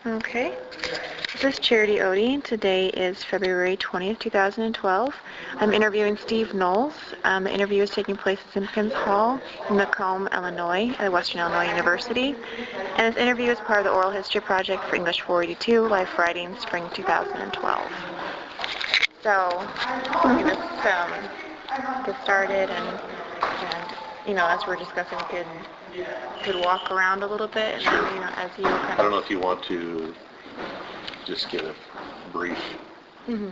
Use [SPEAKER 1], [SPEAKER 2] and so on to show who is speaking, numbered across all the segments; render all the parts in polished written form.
[SPEAKER 1] Okay. This is Charity Otte. Today is February 20th, 2012. I'm interviewing Steve Knowles. The interview is taking place at Simpkins Hall in Macomb, Illinois, at Western Illinois University. And this interview is part of the Oral History Project for English 482, Life Writing, Spring 2012. So, get started and as we're discussing, we could walk around a little bit, and then, as you
[SPEAKER 2] I don't know if you want to just give a brief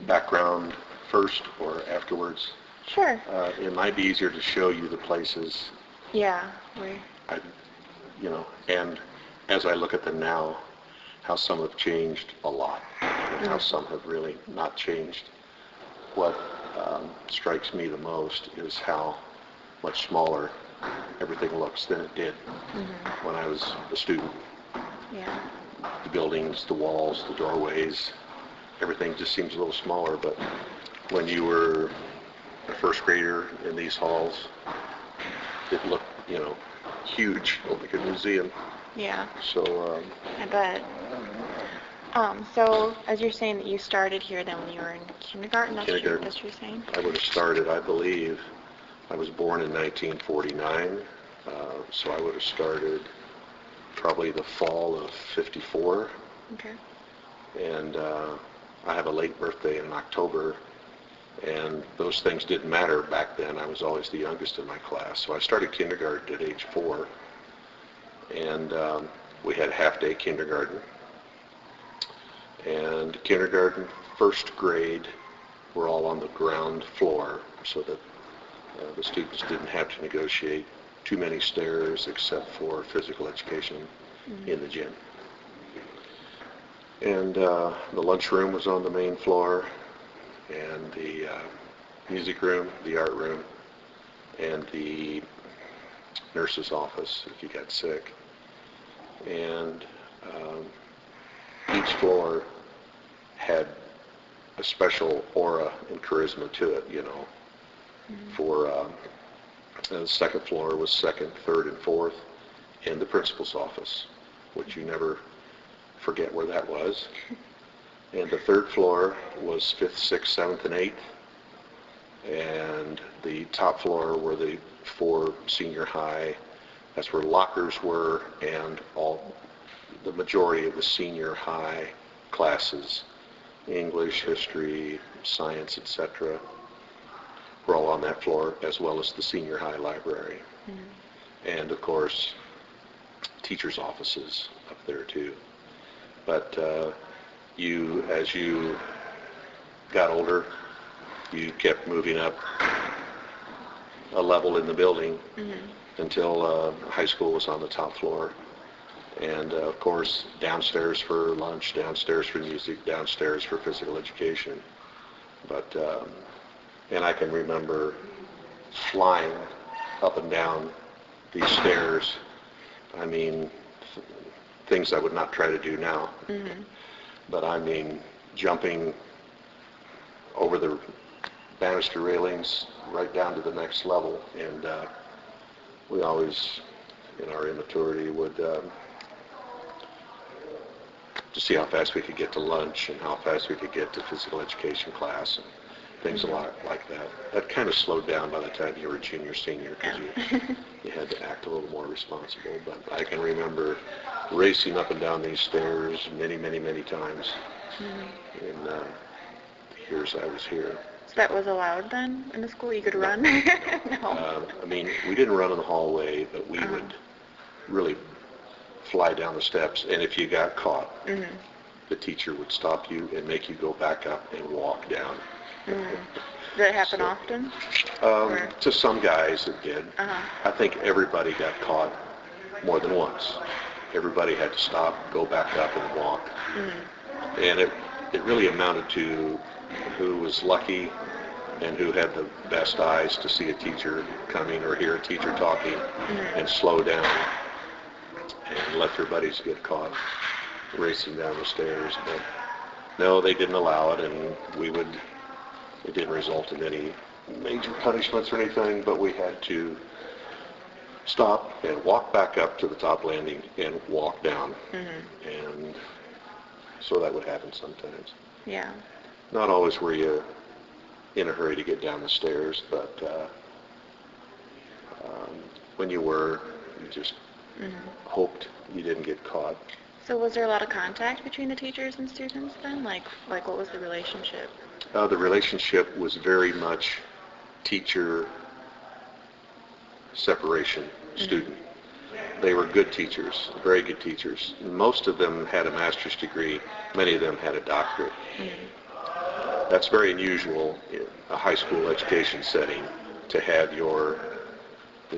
[SPEAKER 2] background first or afterwards.
[SPEAKER 1] Sure.
[SPEAKER 2] It might be easier to show you the places.
[SPEAKER 1] Yeah.
[SPEAKER 2] And as I look at them now, how some have changed a lot, and how some have really not changed. What strikes me the most is how much smaller everything looks than it did when I was a student.
[SPEAKER 1] Yeah.
[SPEAKER 2] The buildings, the walls, the doorways, everything just seems a little smaller, but when you were a first grader in these halls, it looked, huge, like a museum.
[SPEAKER 1] Yeah.
[SPEAKER 2] So,
[SPEAKER 1] I bet. So, as you're saying that you started here then when you were in kindergarten, that's what you're saying?
[SPEAKER 2] I would have started, I believe, I was born in 1949, so I would have started probably the fall of 54.
[SPEAKER 1] Okay.
[SPEAKER 2] And I have a late birthday in October, and those things didn't matter back then. I was always the youngest in my class. So I started kindergarten at age 4, and we had half-day kindergarten. And kindergarten, first grade, were all on the ground floor so that the students didn't have to negotiate too many stairs except for physical education in the gym. And the lunchroom was on the main floor, and the music room, the art room, and the nurse's office if you got sick. And each floor had a special aura and charisma to it, For the second floor was second, third, and fourth, and the principal's office, which you never forget where that was. And the third floor was fifth, sixth, seventh, and eighth. And the top floor were the 4 senior high. That's where lockers were, and the majority of the senior high classes, English, history, science, etc., were all on that floor, as well as the senior high library. And of course, teachers' offices up there too. But as you got older, you kept moving up a level in the building until high school was on the top floor. And of course, downstairs for lunch, downstairs for music, downstairs for physical education. But and I can remember flying up and down these stairs. I mean, things I would not try to do now. But I mean, jumping over the banister railings right down to the next level. And we always, in our immaturity, would to see how fast we could get to lunch and how fast we could get to physical education class and things a lot like that. That kind of slowed down by the time you were junior, senior, because you had to act a little more responsible. But I can remember racing up and down these stairs many, many, many times in the years I was here.
[SPEAKER 1] So that was allowed then in the school? You could run? No.
[SPEAKER 2] I mean, we didn't run in the hallway, but we would really fly down the steps, and if you got caught, the teacher would stop you and make you go back up and walk down.
[SPEAKER 1] Did that happen often?
[SPEAKER 2] To some guys it did. I think everybody got caught more than once. Everybody had to stop, go back up, and walk. And it really amounted to who was lucky and who had the best eyes to see a teacher coming or hear a teacher talking and slow down and let their buddies get caught racing down the stairs. But no, they didn't allow it, and it didn't result in any major punishments or anything, but we had to stop and walk back up to the top landing and walk down. And So that would happen sometimes.
[SPEAKER 1] Yeah.
[SPEAKER 2] Not always were you in a hurry to get down the stairs, but when you were, you just hoped you didn't get caught.
[SPEAKER 1] So was there a lot of contact between the teachers and students then? Like what was the relationship?
[SPEAKER 2] The relationship was very much teacher separation, student. They were good teachers, very good teachers. Most of them had a master's degree. Many of them had a doctorate. That's very unusual in a high school education setting to have your,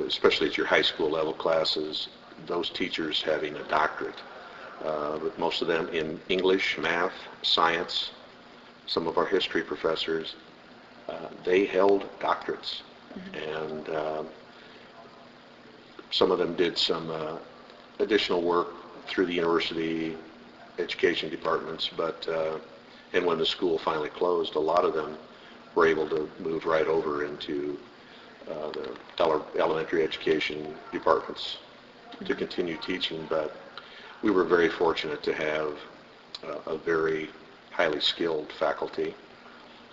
[SPEAKER 2] especially at your high school level classes, those teachers having a doctorate. But most of them in English, math, science, some of our history professors, they held doctorates. And some of them did some additional work through the university education departments, but and when the school finally closed, a lot of them were able to move right over into the elementary education departments to continue teaching. But we were very fortunate to have a very highly skilled faculty,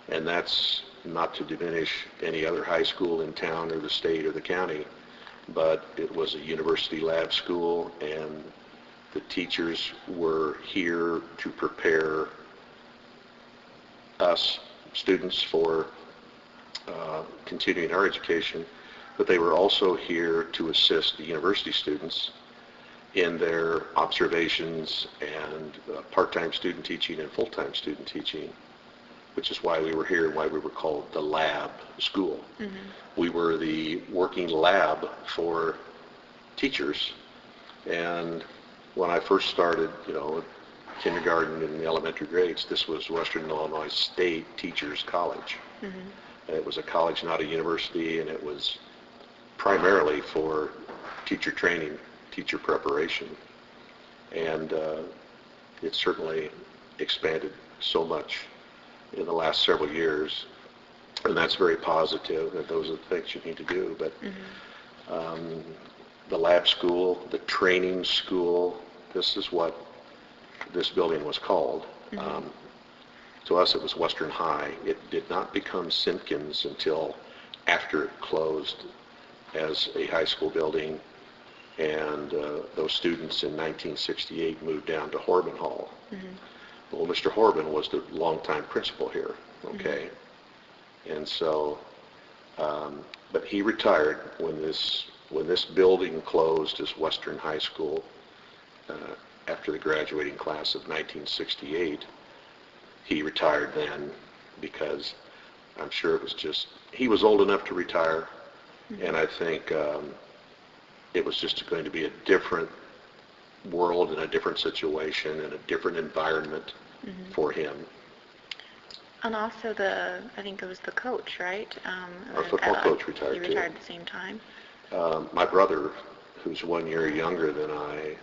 [SPEAKER 2] and that's not to diminish any other high school in town or the state or the county, but it was a university lab school, and the teachers were here to prepare us students for continuing our education, but they were also here to assist the university students in their observations and part-time student teaching and full-time student teaching, which is why we were here and why we were called the lab school. We were the working lab for teachers, and when I first started, kindergarten and the elementary grades, this was Western Illinois State Teachers College. It was a college, not a university, and it was primarily for teacher training, teacher preparation. And it certainly expanded so much in the last several years, and that's very positive, and those are the things you need to do. But the lab school, the training school, this is what this building was called. To us, it was Western High. It did not become Simpkins until after it closed as a high school building, and those students in 1968 moved down to Horban Hall. Well, Mr. Horban was the longtime principal here, okay? And so, but he retired when this building closed as Western High School after the graduating class of 1968. He retired then because I'm sure it was just, he was old enough to retire, and I think it was just going to be a different world and a different situation and a different environment for him.
[SPEAKER 1] And also I think it was the coach, right?
[SPEAKER 2] Our football coach retired too.
[SPEAKER 1] He retired at the same time.
[SPEAKER 2] My brother, who's 1 year younger than I,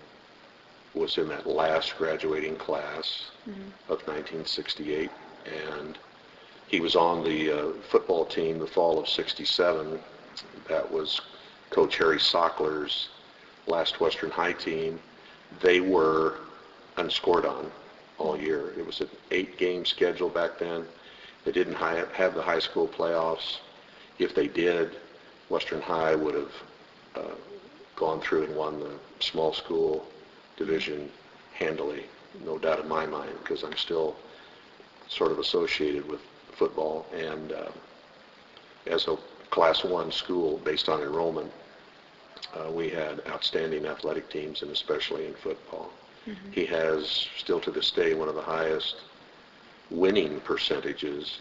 [SPEAKER 2] was in that last graduating class of 1968, and he was on the football team the fall of '67. That was Coach Harry Sockler's last Western High team. They were unscored on all year. It was an 8-game schedule back then. They didn't have the high school playoffs. If they did, Western High would have gone through and won the small school division handily, no doubt in my mind, because I'm still sort of associated with football. And as a Class 1 school based on enrollment, we had outstanding athletic teams, and especially in football. He has, still to this day, one of the highest winning percentages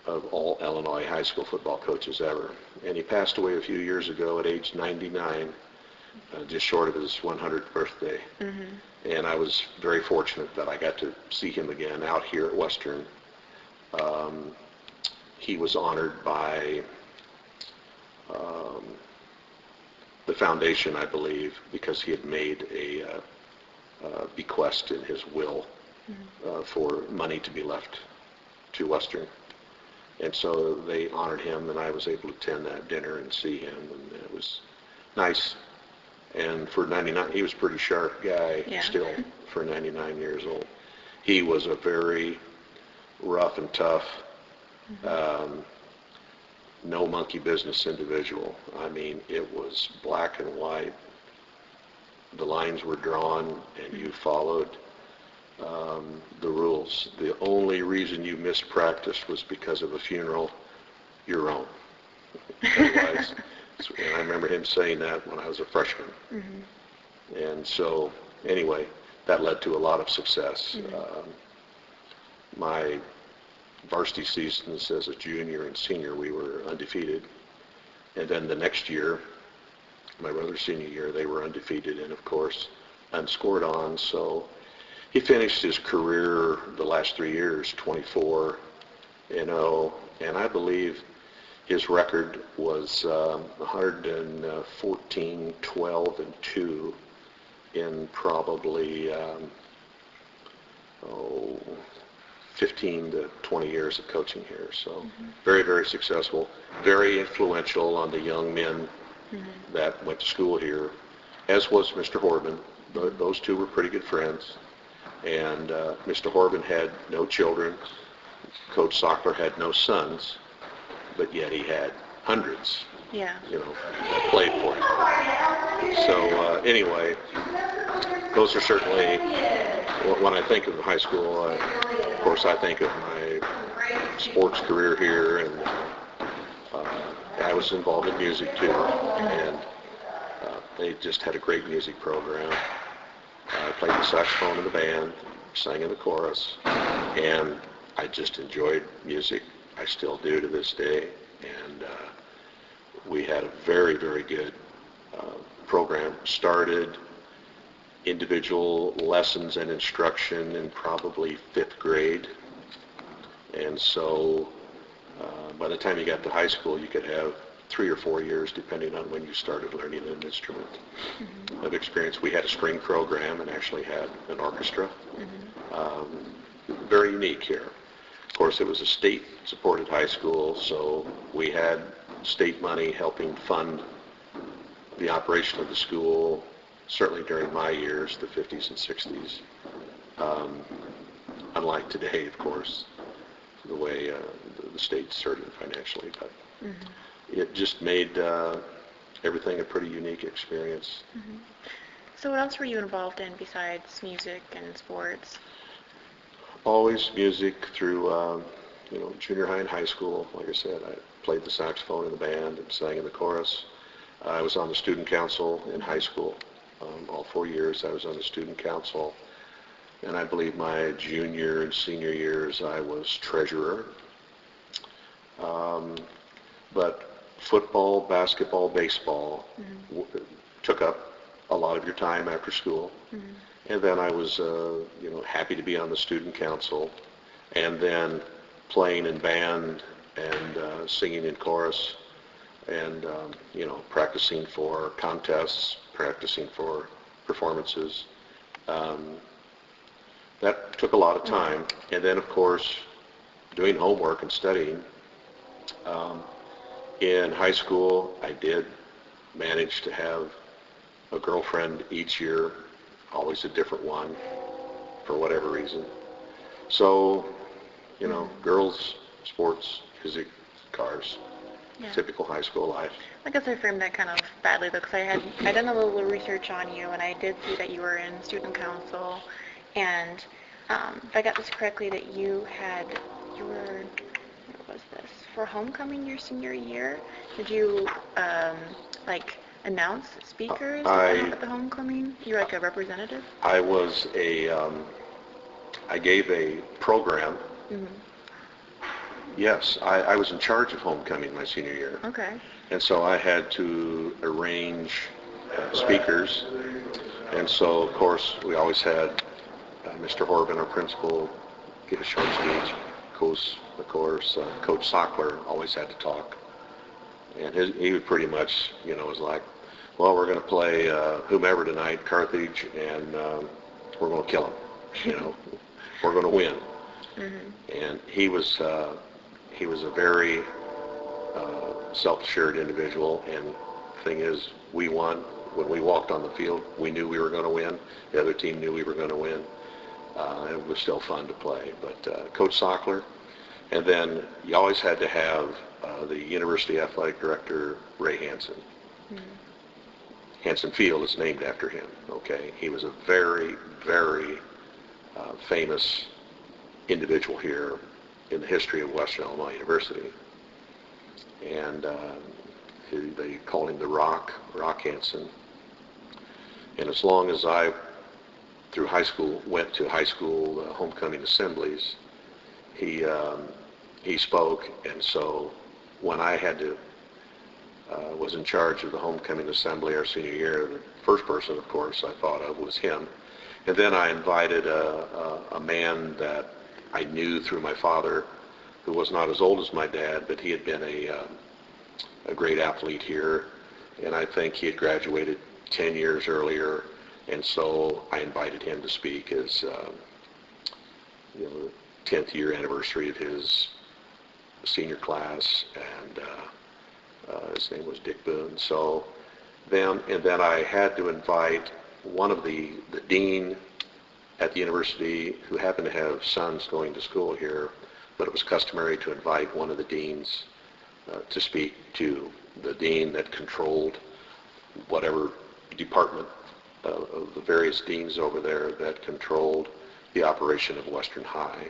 [SPEAKER 2] of all Illinois high school football coaches ever. And he passed away a few years ago at age 99, just short of his 100th birthday. And I was very fortunate that I got to see him again out here at Western. He was honored by the foundation, I believe, because he had made a bequest in his will for money to be left to Western. And so they honored him, and I was able to attend that dinner and see him, and it was nice. And for 99, he was a pretty sharp guy still for 99 years old. He was a very rough and tough, no monkey business individual. I mean, it was black and white. The lines were drawn, and you followed the rules. The only reason you missed practice was because of a funeral, your own. Otherwise, and I remember him saying that when I was a freshman. And so, anyway, that led to a lot of success. My varsity seasons as a junior and senior, we were undefeated. And then the next year, my brother's senior year, they were undefeated and, of course, unscored on. So he finished his career the last 3 years, 24-0, and I believe his record was 114, 12, and 2 in probably 15 to 20 years of coaching here. So very, very successful, very influential on the young men that went to school here, as was Mr. Horban. Those two were pretty good friends. And Mr. Horban had no children. Coach Sockler had no sons, but yet he had hundreds, that played for him. So anyway, those are certainly, when I think of high school, of course I think of my sports career here, and I was involved in music too, and they just had a great music program. I played the saxophone in the band, sang in the chorus, and I just enjoyed music. I still do to this day, and we had a very, very good program. Started individual lessons and instruction in probably 5th grade, and so by the time you got to high school, you could have 3 or 4 years, depending on when you started learning an instrument, of experience. We had a string program and actually had an orchestra. Very unique here. Of course, it was a state-supported high school, so we had state money helping fund the operation of the school, certainly during my years, the 50s and 60s. Unlike today, of course, the way the state's certain financially, but it just made everything a pretty unique experience.
[SPEAKER 1] So what else were you involved in besides music and sports?
[SPEAKER 2] Always music through, junior high and high school. Like I said, I played the saxophone in the band and sang in the chorus. I was on the student council in high school. All 4 years I was on the student council. And I believe my junior and senior years I was treasurer. But football, basketball, baseball took up a lot of your time after school. And then I was, happy to be on the student council, and then playing in band and singing in chorus, and practicing for contests, practicing for performances. That took a lot of time. And then, of course, doing homework and studying. In high school, I did manage to have a girlfriend each year, always a different one, for whatever reason. So, girls, sports, music, cars, typical high school life.
[SPEAKER 1] I guess I framed that kind of badly, though, because I done a little research on you, and I did see that you were in student council, and if I got this correctly, that you were, what was this, for homecoming your senior year? Did you, announce speakers at the homecoming? You were like a representative?
[SPEAKER 2] I was I gave a program. Yes, I was in charge of homecoming my senior year.
[SPEAKER 1] Okay.
[SPEAKER 2] And so I had to arrange speakers. And so, of course, we always had Mr. Horban, our principal, give a short speech. Of course, Coach Sockler always had to talk. And he was pretty much, was like, well, we're going to play whomever tonight, Carthage, and we're going to kill them. We're going to win. And he was a very self-assured individual. And the thing is, we won. When we walked on the field, we knew we were going to win. The other team knew we were going to win. It was still fun to play. But Coach Sockler, and then you always had to have the University Athletic Director, Ray Hansen. Hansen Field is named after him, okay? He was a very, very famous individual here in the history of Western Illinois University. And they called him the Rock Hansen. And as long as I, through high school, went to high school homecoming assemblies, he spoke. And so when I had to, was in charge of the homecoming assembly our senior year, the first person, of course, I thought of was him. And then I invited a man that I knew through my father, who was not as old as my dad, but he had been a great athlete here, and I think he had graduated 10 years earlier, and so I invited him to speak as the 10th year anniversary of his senior class, and his name was Dick Boone. So then I had to invite one of the dean at the university who happened to have sons going to school here, but it was customary to invite one of the deans to speak to the dean that controlled whatever department of the various deans over there that controlled the operation of Western High.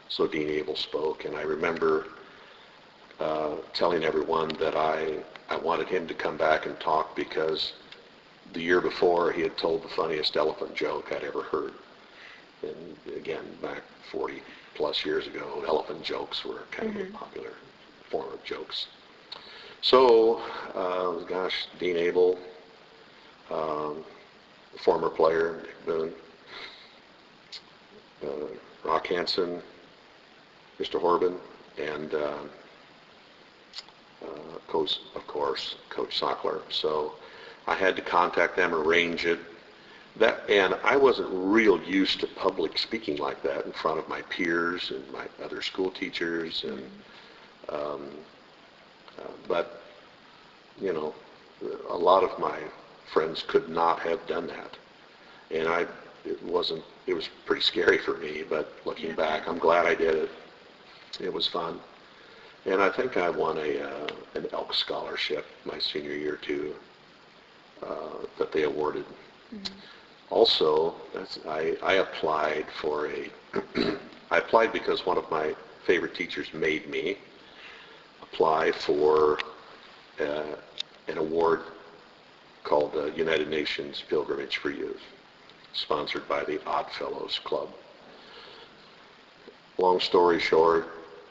[SPEAKER 2] So Dean Abel spoke, and I remember telling everyone that I wanted him to come back and talk because the year before he had told the funniest elephant joke I'd ever heard. And again, back 40 plus years ago, elephant jokes were kind of a popular form of jokes. So, gosh, Dean Abel, former player, Dick Boone, Rock Hansen, Mr. Horban, and Coach, of course, Coach Sockler. So I had to contact them, arrange it. And I wasn't real used to public speaking like that in front of my peers and my other school teachers, and but you know, a lot of my friends could not have done that, and it was pretty scary for me. But looking back, I'm glad I did it. It was fun, and I think I won an Elk scholarship my senior year too, that they awarded. Also, I applied for I applied because one of my favorite teachers made me apply for an award called the United Nations Pilgrimage for Youth, sponsored by the Odd Fellows Club. Long story short,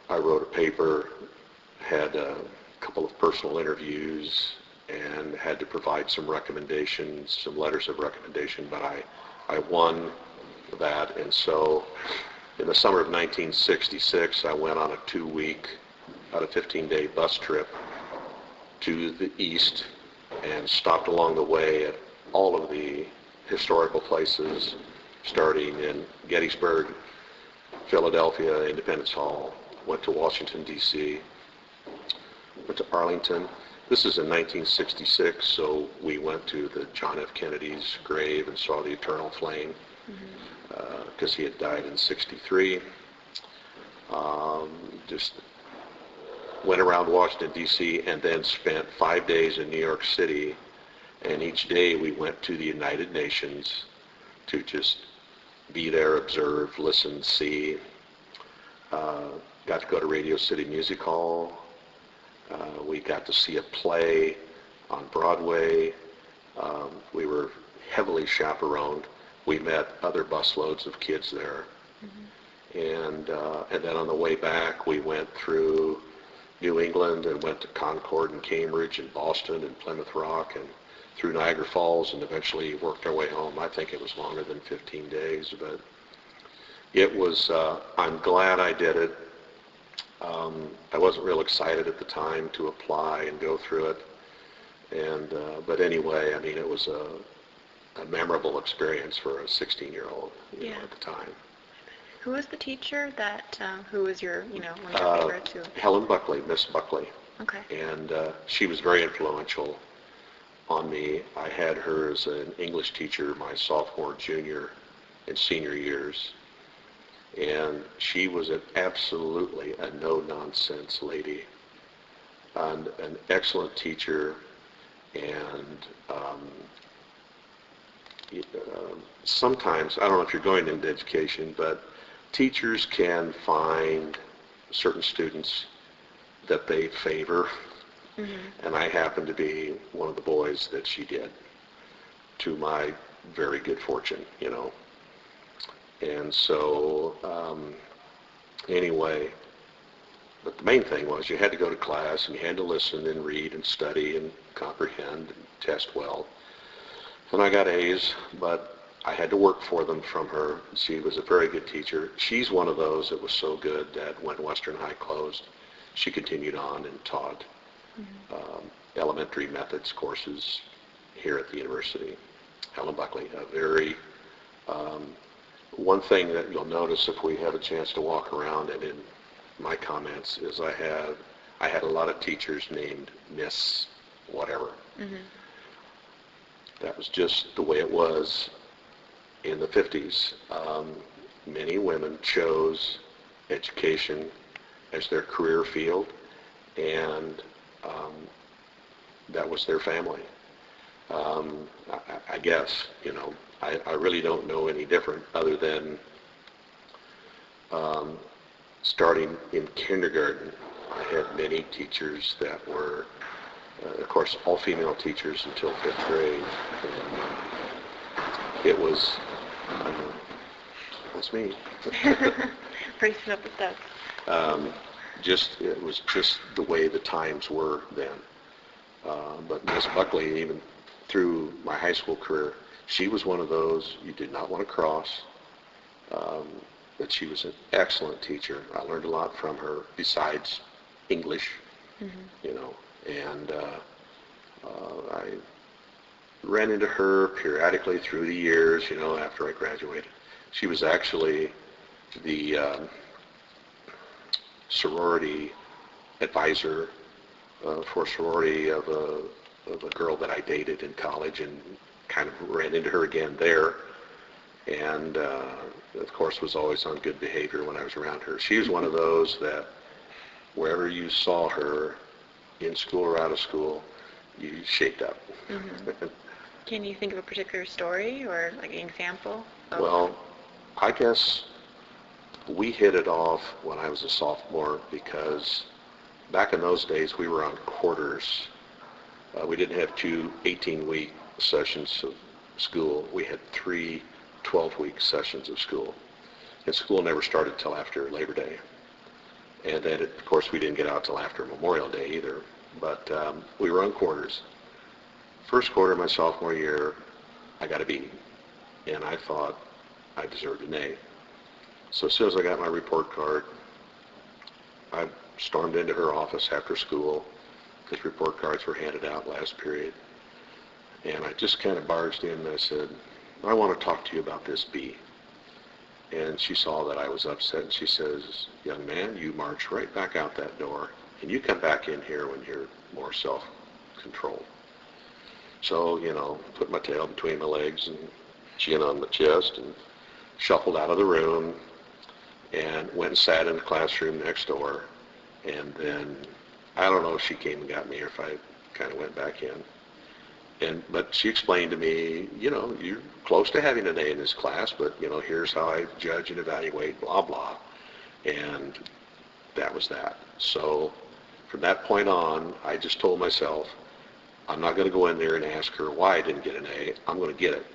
[SPEAKER 2] I wrote a paper, had a couple of personal interviews, and had to provide some recommendations, some letters of recommendation, but I won that. And so in the summer of 1966, I went on a 2-week, about a 15-day bus trip to the east and stopped along the way at all of the historical places, starting in Gettysburg, Philadelphia, Independence Hall, went to Washington, D.C., went to Arlington. This is in 1966, so we went to the John F. Kennedy's grave and saw the eternal flame, because he had died in 63. Just went around Washington, D.C., and then spent 5 days in New York City, and each day we went to the United Nations to just be there, observe, listen, see. Got to go to Radio City Music Hall. We got to see a play on Broadway. We were heavily chaperoned. We met other busloads of kids there. And then on the way back, we went through New England and went to Concord and Cambridge and Boston and Plymouth Rock and through Niagara Falls, and eventually worked our way home. I think it was longer than 15 days, but it was, I'm glad I did it. I wasn't real excited at the time to apply and go through it, and but anyway, I mean, it was a memorable experience for a 16-year-old at the time.
[SPEAKER 1] Who was the teacher that, who was your, one of your favorites?
[SPEAKER 2] Helen Buckley, Miss Buckley.
[SPEAKER 1] Okay.
[SPEAKER 2] And she was very influential on me. I had her as an English teacher my sophomore, junior and senior years. And she was absolutely a no-nonsense lady, and an excellent teacher, and sometimes, I don't know if you're going into education, but teachers can find certain students that they favor, and I happen to be one of the boys that she did, to my very good fortune, you know. And so, anyway, but the main thing was you had to go to class and you had to listen and read and study and comprehend and test well. And I got A's, but I had to work for them from her. She was a very good teacher. She's one of those that was so good that when Western High closed, she continued on and taught elementary methods courses here at the university. Helen Buckley, a very, one thing that you'll notice if we have a chance to walk around and in my comments is I had a lot of teachers named Miss whatever. That was just the way it was in the 50s. Many women chose education as their career field, and that was their family. I guess, you know, I really don't know any different other than starting in kindergarten. I had many teachers that were, of course, all female teachers until 5th grade. And it was, that's me.
[SPEAKER 1] Pretty simple stuff.
[SPEAKER 2] It was just the way the times were then. But Miss Buckley, even through my high school career, she was one of those you did not want to cross. But she was an excellent teacher. I learned a lot from her besides English, you know, and I ran into her periodically through the years, you know, after I graduated. She was actually the sorority advisor for a sorority of a girl that I dated in college, and kind of ran into her again there, and of course was always on good behavior when I was around her. She was one of those that wherever you saw her, in school or out of school, you shaped up.
[SPEAKER 1] Can you think of a particular story or like an example?
[SPEAKER 2] Well, I guess we hit it off when I was a sophomore, because back in those days we were on quarters. We didn't have two 18-week sessions of school. We had 3 12-week sessions of school. And school never started till after Labor Day. And then, of course, we didn't get out till after Memorial Day either. But we were on quarters. First quarter of my sophomore year, I got a B. And I thought I deserved an A. So as soon as I got my report card, I stormed into her office after school, because report cards were handed out last period. And I just kind of barged in and I said, I want to talk to you about this B. And she saw that I was upset, and she says, young man, you march right back out that door, and you come back in here when you're more self-controlled. So, you know, put my tail between my legs and chin on my chest and shuffled out of the room and went and sat in the classroom next door. And then, I don't know if she came and got me or if I kind of went back in. But she explained to me, you know, you're close to having an A in this class, but, you know, here's how I judge and evaluate, blah, blah. And that was that. So from that point on, I just told myself, I'm not going to go in there and ask her why I didn't get an A. I'm going to get it.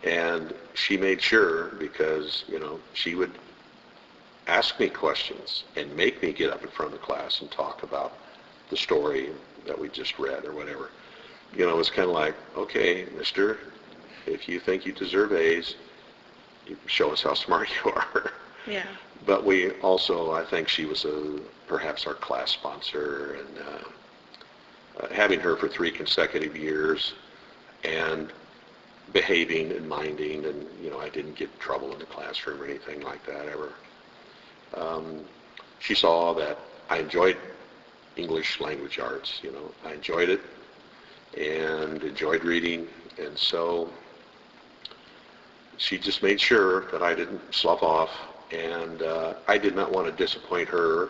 [SPEAKER 2] And she made sure, because, you know, she would ask me questions and make me get up in front of the class and talk about the story that we just read or whatever. You know, it's kind of like, okay, mister, if you think you deserve A's, you show us how smart you are.
[SPEAKER 1] Yeah.
[SPEAKER 2] But we also, I think she was perhaps our class sponsor, and having her for 3 consecutive years and behaving and minding, and, you know, I didn't get in trouble in the classroom or anything like that ever. She saw that I enjoyed English language arts, you know, I enjoyed it and enjoyed reading, and so she just made sure that I didn't slough off, and I did not want to disappoint her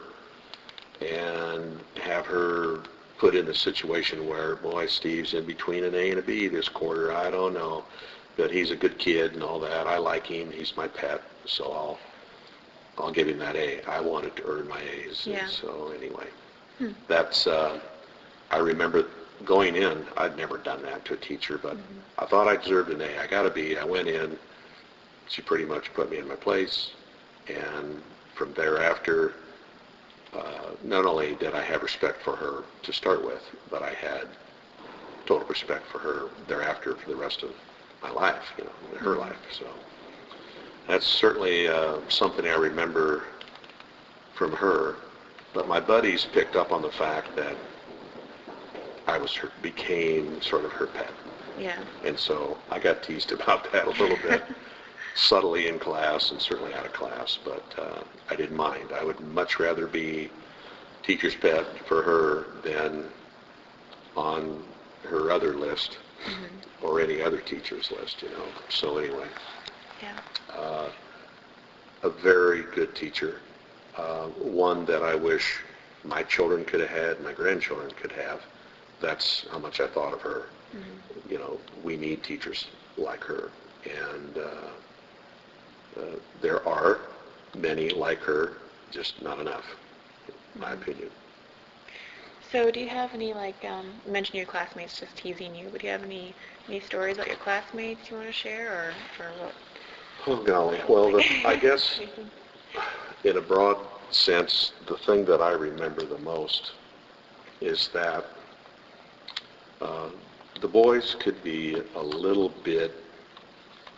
[SPEAKER 2] and have her put in a situation where, boy, Steve's in between an A and a B this quarter. I don't know, but he's a good kid and all that. I like him. He's my pet, so I'll give him that A. I wanted to earn my A's.
[SPEAKER 1] Yeah.
[SPEAKER 2] And so anyway, that's I remember going in. I'd never done that to a teacher, but I thought I deserved an A. I got a B. I went in. She pretty much put me in my place, and from thereafter, not only did I have respect for her to start with, but I had total respect for her thereafter for the rest of my life, her life. So that's certainly something I remember from her. But my buddies picked up on the fact that I became sort of her pet.
[SPEAKER 1] Yeah.
[SPEAKER 2] And so I got teased about that a little bit, subtly in class and certainly out of class, but I didn't mind. I would much rather be teacher's pet for her than on her other list or any other teacher's list, So anyway,
[SPEAKER 1] Yeah.
[SPEAKER 2] A very good teacher, one that I wish my children could have had, my grandchildren could have. That's how much I thought of her. We need teachers like her, and there are many like her, just not enough, in my opinion.
[SPEAKER 1] So do you have any, you mentioned your classmates just teasing you, but do you have any stories about your classmates you want to share, or what?
[SPEAKER 2] Oh, golly. Well, I guess in a broad sense, the thing that I remember the most is that the boys could be a little bit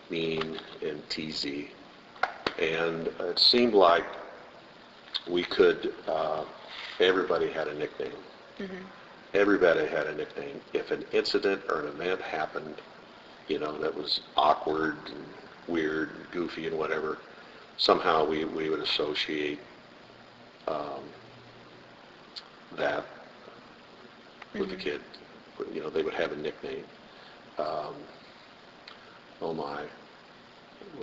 [SPEAKER 2] mean and teasy, and it seemed like we could, everybody had a nickname. Everybody had a nickname. If an incident or an event happened, that was awkward and weird and goofy and whatever, somehow we would associate that with the kid. They would have a nickname. Oh my.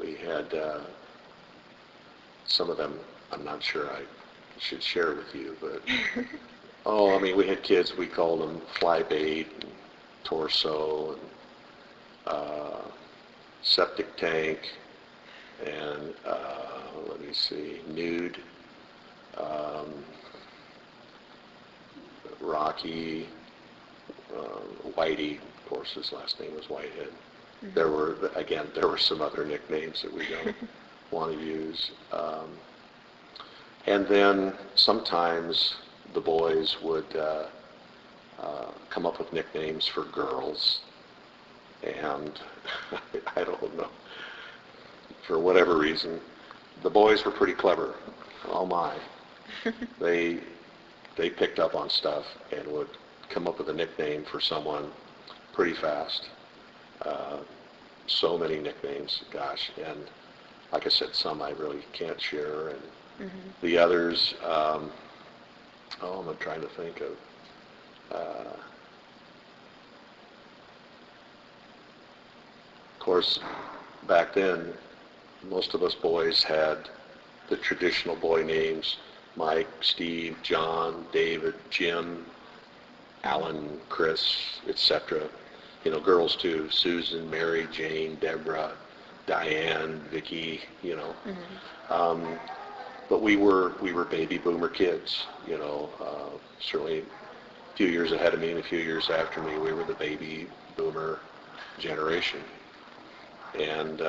[SPEAKER 2] We had some of them, I'm not sure I should share with you, but we had kids, we called them fly bait and torso and septic tank and let me see, nude, Rocky, Whitey, of course his last name was Whitehead. There were some other nicknames that we don't want to use. And then sometimes the boys would come up with nicknames for girls, and I don't know, for whatever reason, the boys were pretty clever. Oh my. They picked up on stuff and would come up with a nickname for someone pretty fast. So many nicknames, gosh, and like I said, some I really can't share, and the others, I'm trying to think of course, back then, most of us boys had the traditional boy names: Mike, Steve, John, David, Jim, Alan, Chris, etc. Girls too: Susan, Mary, Jane, Deborah, Diane, Vicki. But we were baby boomer kids. Certainly a few years ahead of me and a few years after me, we were the baby boomer generation. And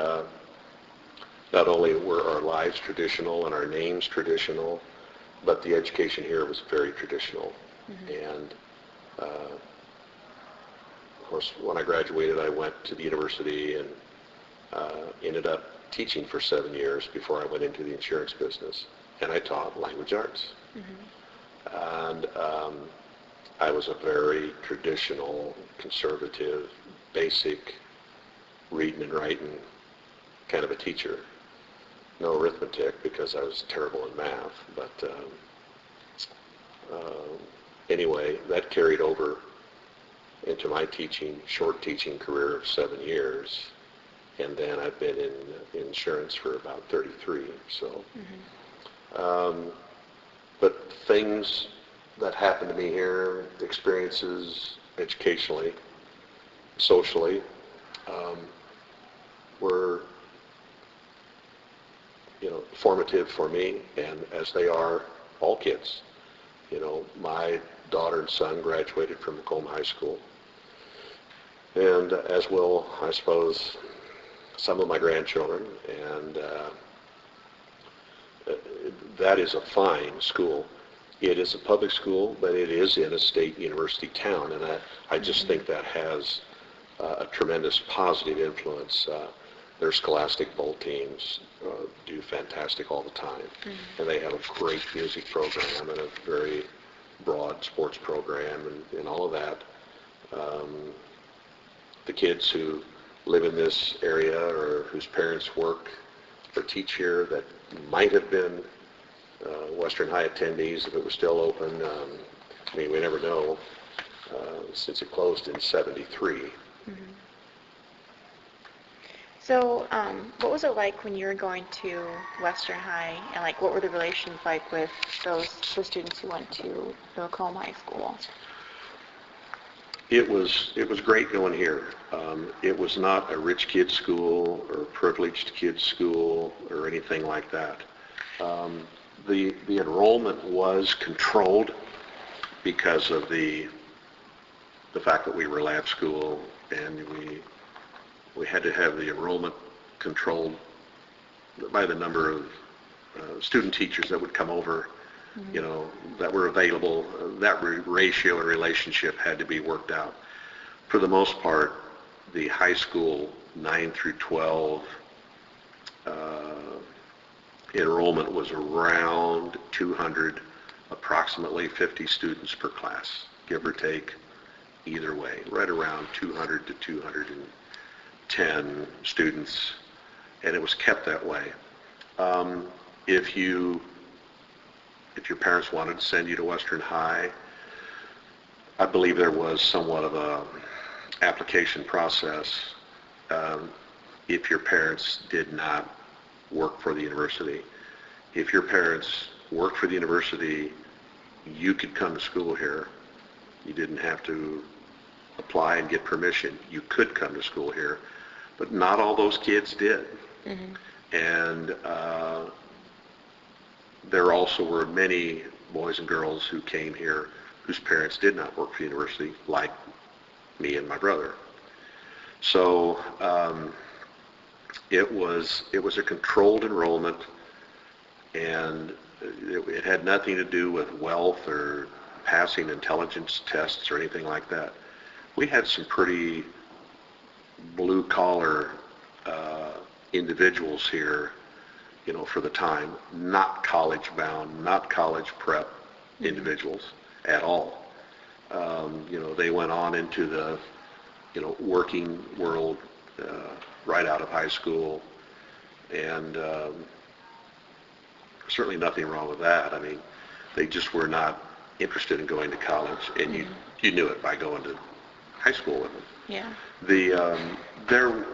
[SPEAKER 2] not only were our lives traditional and our names traditional, but the education here was very traditional. And of course, when I graduated, I went to the university and ended up teaching for 7 years before I went into the insurance business. And I taught language arts. And I was a very traditional, conservative, basic reading and writing kind of a teacher. No arithmetic because I was terrible in math, but anyway, that carried over into my short teaching career of 7 years. and then I've been in insurance for about 33. So, but things that happened to me here, experiences educationally, socially, were, formative for me, and as they are all kids. My daughter and son graduated from Macomb High School, and as will, I suppose, some of my grandchildren, and that is a fine school. It is a public school, but it is in a state university town, and I just think that has a tremendous positive influence. Their scholastic bowl teams do fantastic all the time, and they have a great music program and a very broad sports program and all of that. The kids who live in this area or whose parents work or teach here that might have been Western High attendees if it was still open. We never know, since it closed in '73.
[SPEAKER 1] So, what was it like when you were going to Western High, and what were the relations like with the students who went to the Macomb High School?
[SPEAKER 2] It was great going here. It was not a rich kid's school or a privileged kid's school or anything like that. The enrollment was controlled because of the fact that we were a lab school, and we had to have the enrollment controlled by the number of student teachers that would come over, that were available. That ratio and relationship had to be worked out. For the most part, the high school 9 through 12 enrollment was around 200, approximately 50 students per class, give or take, either way, right around 200 to 210 students, and it was kept that way. If your parents wanted to send you to Western High, I believe there was somewhat of a application process. If your parents did not work for the university, if your parents worked for the university, you could come to school here. You didn't have to apply and get permission. You could come to school here, but not all those kids did. And there also were many boys and girls who came here whose parents did not work for the university, like me and my brother. So it was a controlled enrollment, and it had nothing to do with wealth or passing intelligence tests or anything like that. We had some pretty blue-collar individuals here, for the time, not college-bound, not college prep individuals at all. They went on into the, working world right out of high school, and certainly nothing wrong with that. They just were not interested in going to college, and you knew it by going to high school with them.
[SPEAKER 1] Yeah.
[SPEAKER 2] There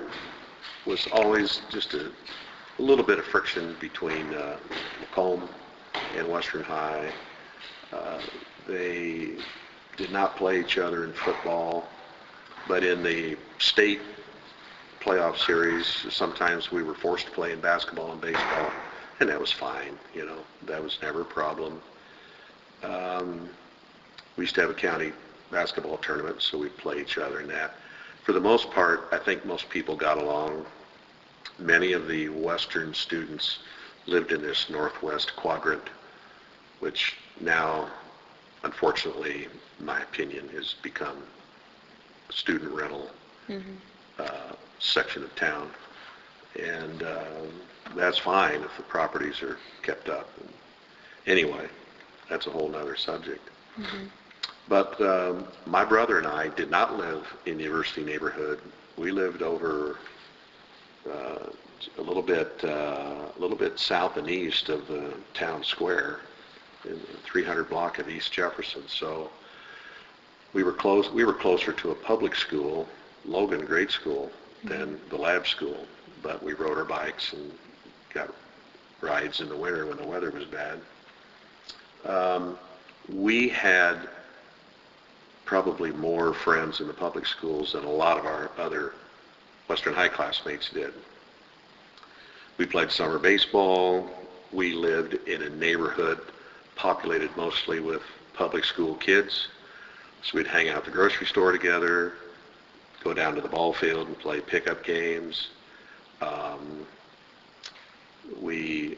[SPEAKER 2] was always just a little bit of friction between Macomb and Western High. They did not play each other in football, but in the state playoff series, sometimes we were forced to play in basketball and baseball, and that was fine. That was never a problem. We used to have a county basketball tournament, so we'd play each other in that. For the most part, I think most people got along. Many of the Western students lived in this northwest quadrant, which now, unfortunately, in my opinion, has become a student rental section of town. And that's fine if the properties are kept up. Anyway, that's a whole nother subject. But my brother and I did not live in the university neighborhood. We lived over a little bit south and east of the town square, in the 300 block of East Jefferson. So we were closer to a public school, Logan Grade School, than the lab school, but we rode our bikes and got rides in the winter when the weather was bad. We had probably more friends in the public schools than a lot of our other Western High classmates did. We played summer baseball. We lived in a neighborhood populated mostly with public school kids. So we'd hang out at the grocery store together, go down to the ball field and play pickup games. We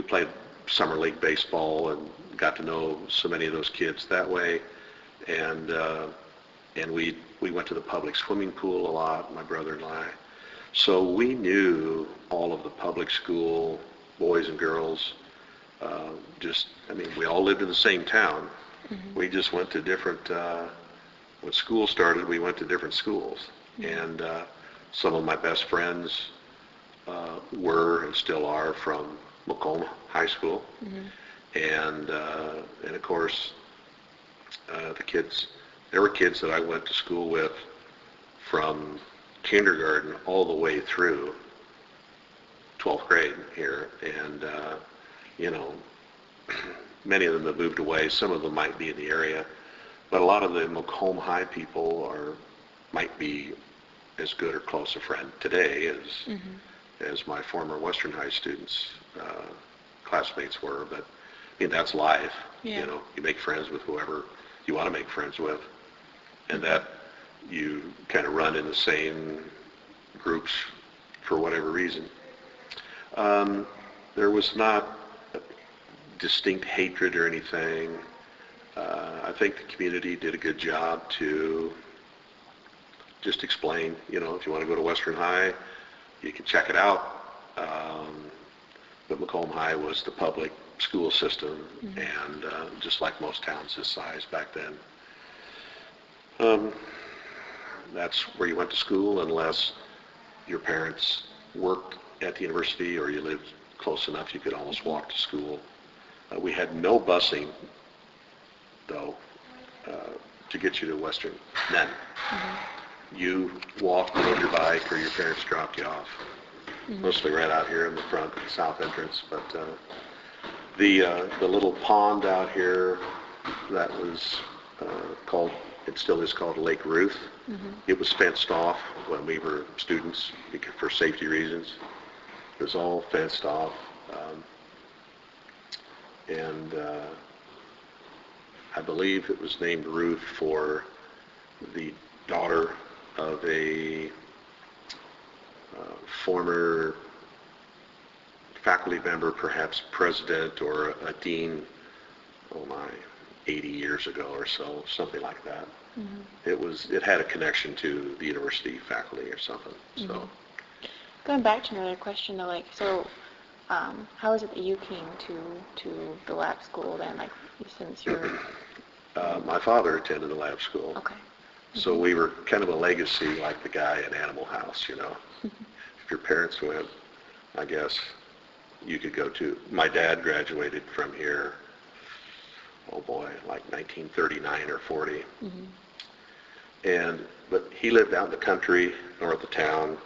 [SPEAKER 2] played summer league baseball and got to know so many of those kids that way. And we went to the public swimming pool a lot, my brother and I. So we knew all of the public school boys and girls. We all lived in the same town. We just went to different, when school started, we went to different schools. And some of my best friends were and still are from Macomb High School. And of course, there were kids that I went to school with from kindergarten all the way through 12th grade here. And, many of them have moved away. Some of them might be in the area. But a lot of the Macomb High people might be as good or close a friend today as my former Western High students, classmates were. But that's life. You make friends with whoever you want to make friends with, and that you kind of run in the same groups for whatever reason. There was not a distinct hatred or anything. I think the community did a good job to just explain, if you want to go to Western High, you can check it out. But Macomb High was the public school system, and just like most towns this size back then. That's where you went to school unless your parents worked at the university or you lived close enough you could almost walk to school. We had no busing, though, to get you to Western. None. You walked, rode your bike, or your parents dropped you off. Mostly right out here in the front, the south entrance. But the little pond out here that was called, it still is called Lake Ruth. It was fenced off when we were students for safety reasons. It was all fenced off. And I believe it was named Ruth for the daughter of a former faculty member, perhaps president or a dean, 80 years ago or so, something like that. It had a connection to the university faculty or something. So,
[SPEAKER 1] going back to another question though, how is it that you came to the lab school then, since you're...
[SPEAKER 2] my father attended the lab school.
[SPEAKER 1] Okay.
[SPEAKER 2] So we were kind of a legacy like the guy in Animal House, If your parents went, I guess you could go to. My dad graduated from here, like 1939 or 40. But he lived out in the country, north of town,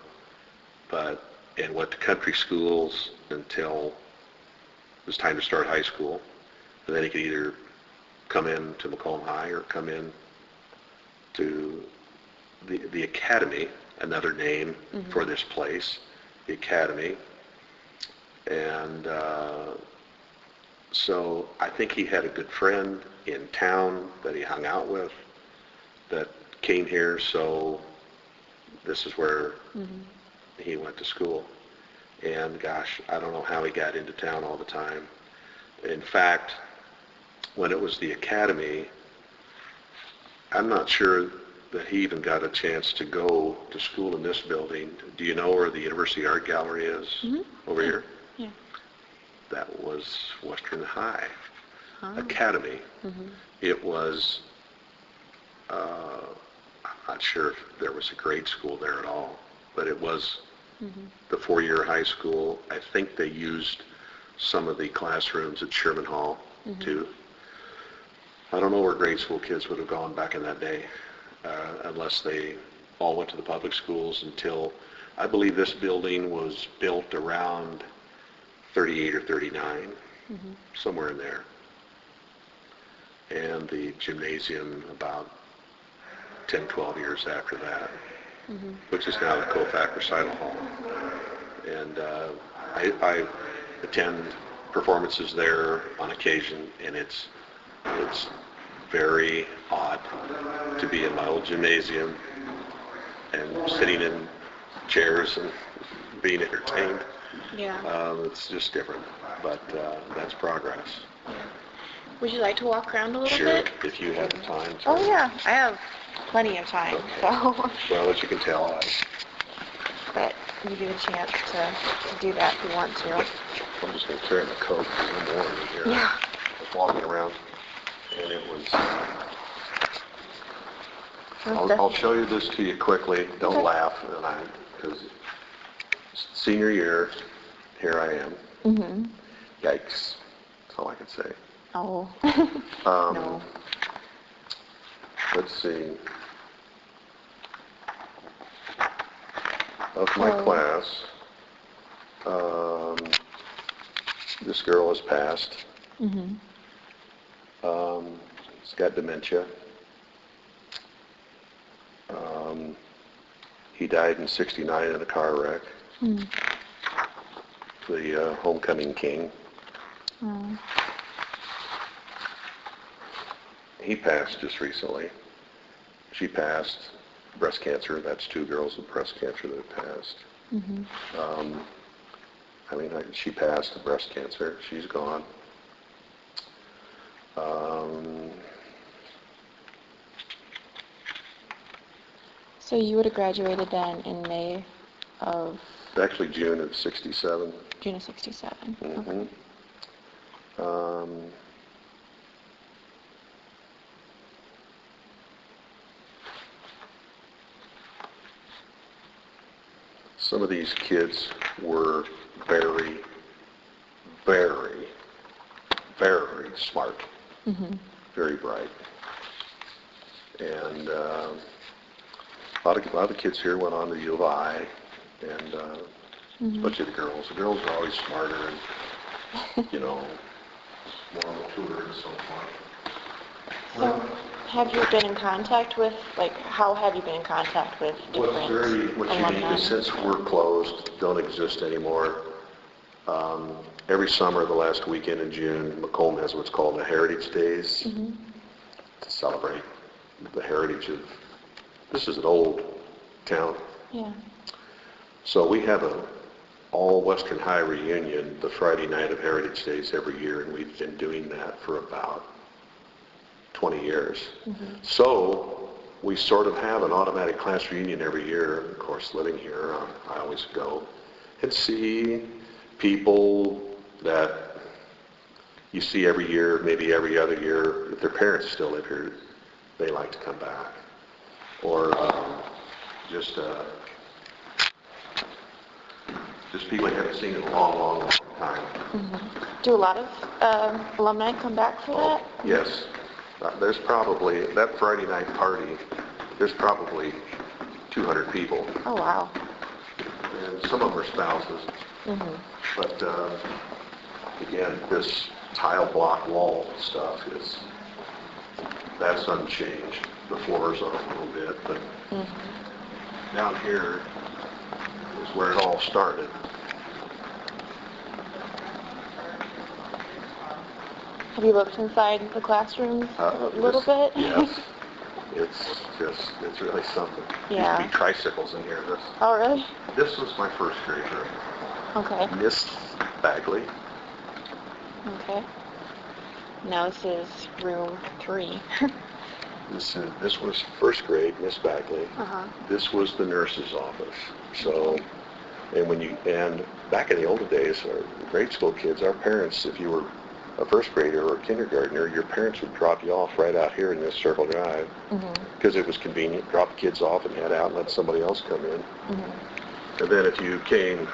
[SPEAKER 2] and went to country schools until it was time to start high school. And then he could either come in to Macomb High or come in to the Academy, another name for this place, the Academy. And so I think he had a good friend in town that he hung out with that came here, so this is where he went to school. And gosh, I don't know how he got into town all the time. In fact, when it was the Academy, I'm not sure that he even got a chance to go to school in this building. Do you know where the University Art Gallery is? Over here?
[SPEAKER 1] Yeah.
[SPEAKER 2] That was Western High Academy. It was, I'm not sure if there was a grade school there at all, but it was the four-year high school. I think they used some of the classrooms at Sherman Hall too. I don't know where grade school kids would have gone back in that day, unless they all went to the public schools until, I believe this building was built around 38 or 39, somewhere in there. And the gymnasium about 10, 12 years after that, which is now the Kofac Recital Hall. And I attend performances there on occasion, and it's very odd to be in my old gymnasium and sitting in chairs and being entertained.
[SPEAKER 1] Yeah.
[SPEAKER 2] It's just different, but that's progress.
[SPEAKER 1] Would you like to walk around a little
[SPEAKER 2] Sure,
[SPEAKER 1] bit?
[SPEAKER 2] if you have time to.
[SPEAKER 1] Oh yeah, I have plenty of time, so.
[SPEAKER 2] Well, as you can tell,
[SPEAKER 1] But you give a chance to do that if you want to.
[SPEAKER 2] I'm just going to carry my coat because I'm warm in here.
[SPEAKER 1] Yeah.
[SPEAKER 2] I was walking around, and it was... I'll show you this to you quickly. Don't
[SPEAKER 1] Okay.
[SPEAKER 2] laugh, because senior year, here I am. Yikes. That's all I can say.
[SPEAKER 1] Oh. No.
[SPEAKER 2] Let's see. Of my class, this girl has passed. She's got dementia. He died in '69 in a car wreck. The homecoming king. He passed just recently. She passed breast cancer. That's 2 girls with breast cancer that have passed. She passed the breast cancer. She's gone.
[SPEAKER 1] So you would have graduated then in May of...
[SPEAKER 2] Actually, June of '67.
[SPEAKER 1] June of '67.
[SPEAKER 2] Mm-hmm. Some of these kids were very, very, very smart, very bright. And a lot of the kids here went on to U of I, and especially the girls. The girls are always smarter and, more mature and so forth.
[SPEAKER 1] So have you been in contact with, how have you been in contact with different
[SPEAKER 2] What's unique
[SPEAKER 1] alumni?
[SPEAKER 2] is since we're closed, don't exist anymore, every summer, the last weekend in June, Macomb has what's called the Heritage Days to celebrate the heritage of, this is an old town.
[SPEAKER 1] Yeah.
[SPEAKER 2] So we have a all-Western High reunion the Friday night of Heritage Days every year, and we've been doing that for about 20 years. So we sort of have an automatic class reunion every year. Of course, living here, I always go and see people that you see every year, maybe every other year. If their parents still live here, they like to come back. Or just people I haven't seen in a long, long, long time.
[SPEAKER 1] Do a lot of alumni come back for that?
[SPEAKER 2] Yes. There's probably, that Friday night party, there's probably 200 people.
[SPEAKER 1] Oh, wow.
[SPEAKER 2] And some of them are spouses. But, again, this tile block wall stuff that's unchanged. The floor's off a little bit, but down here is where it all started.
[SPEAKER 1] Have you looked inside the classrooms a little bit?
[SPEAKER 2] Yes. It's really something.
[SPEAKER 1] Yeah.
[SPEAKER 2] Used to be tricycles in here.
[SPEAKER 1] Oh, really?
[SPEAKER 2] This was my first grade room.
[SPEAKER 1] Okay.
[SPEAKER 2] Miss Bagley.
[SPEAKER 1] Okay. Now this is room 3.
[SPEAKER 2] This was first grade, Miss Bagley. This was the nurse's office. So, and back in the older days, our grade school kids, our parents, if you were a first grader or a kindergartner, your parents would drop you off right out here in this circle drive because it was convenient. Drop the kids off and head out and let somebody else come in. And then if you came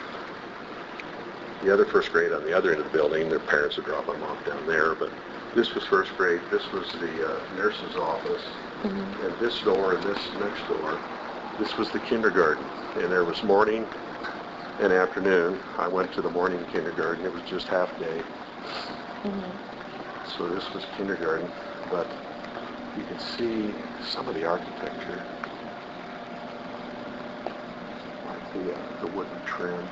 [SPEAKER 2] the other first grade on the other end of the building, their parents would drop them off down there. But this was first grade. This was the nurse's office. And this door and this next door This was the kindergarten, and there was morning and afternoon. I went to the morning kindergarten. It was just half day. So this was kindergarten, but you can see some of the architecture, like the wooden trim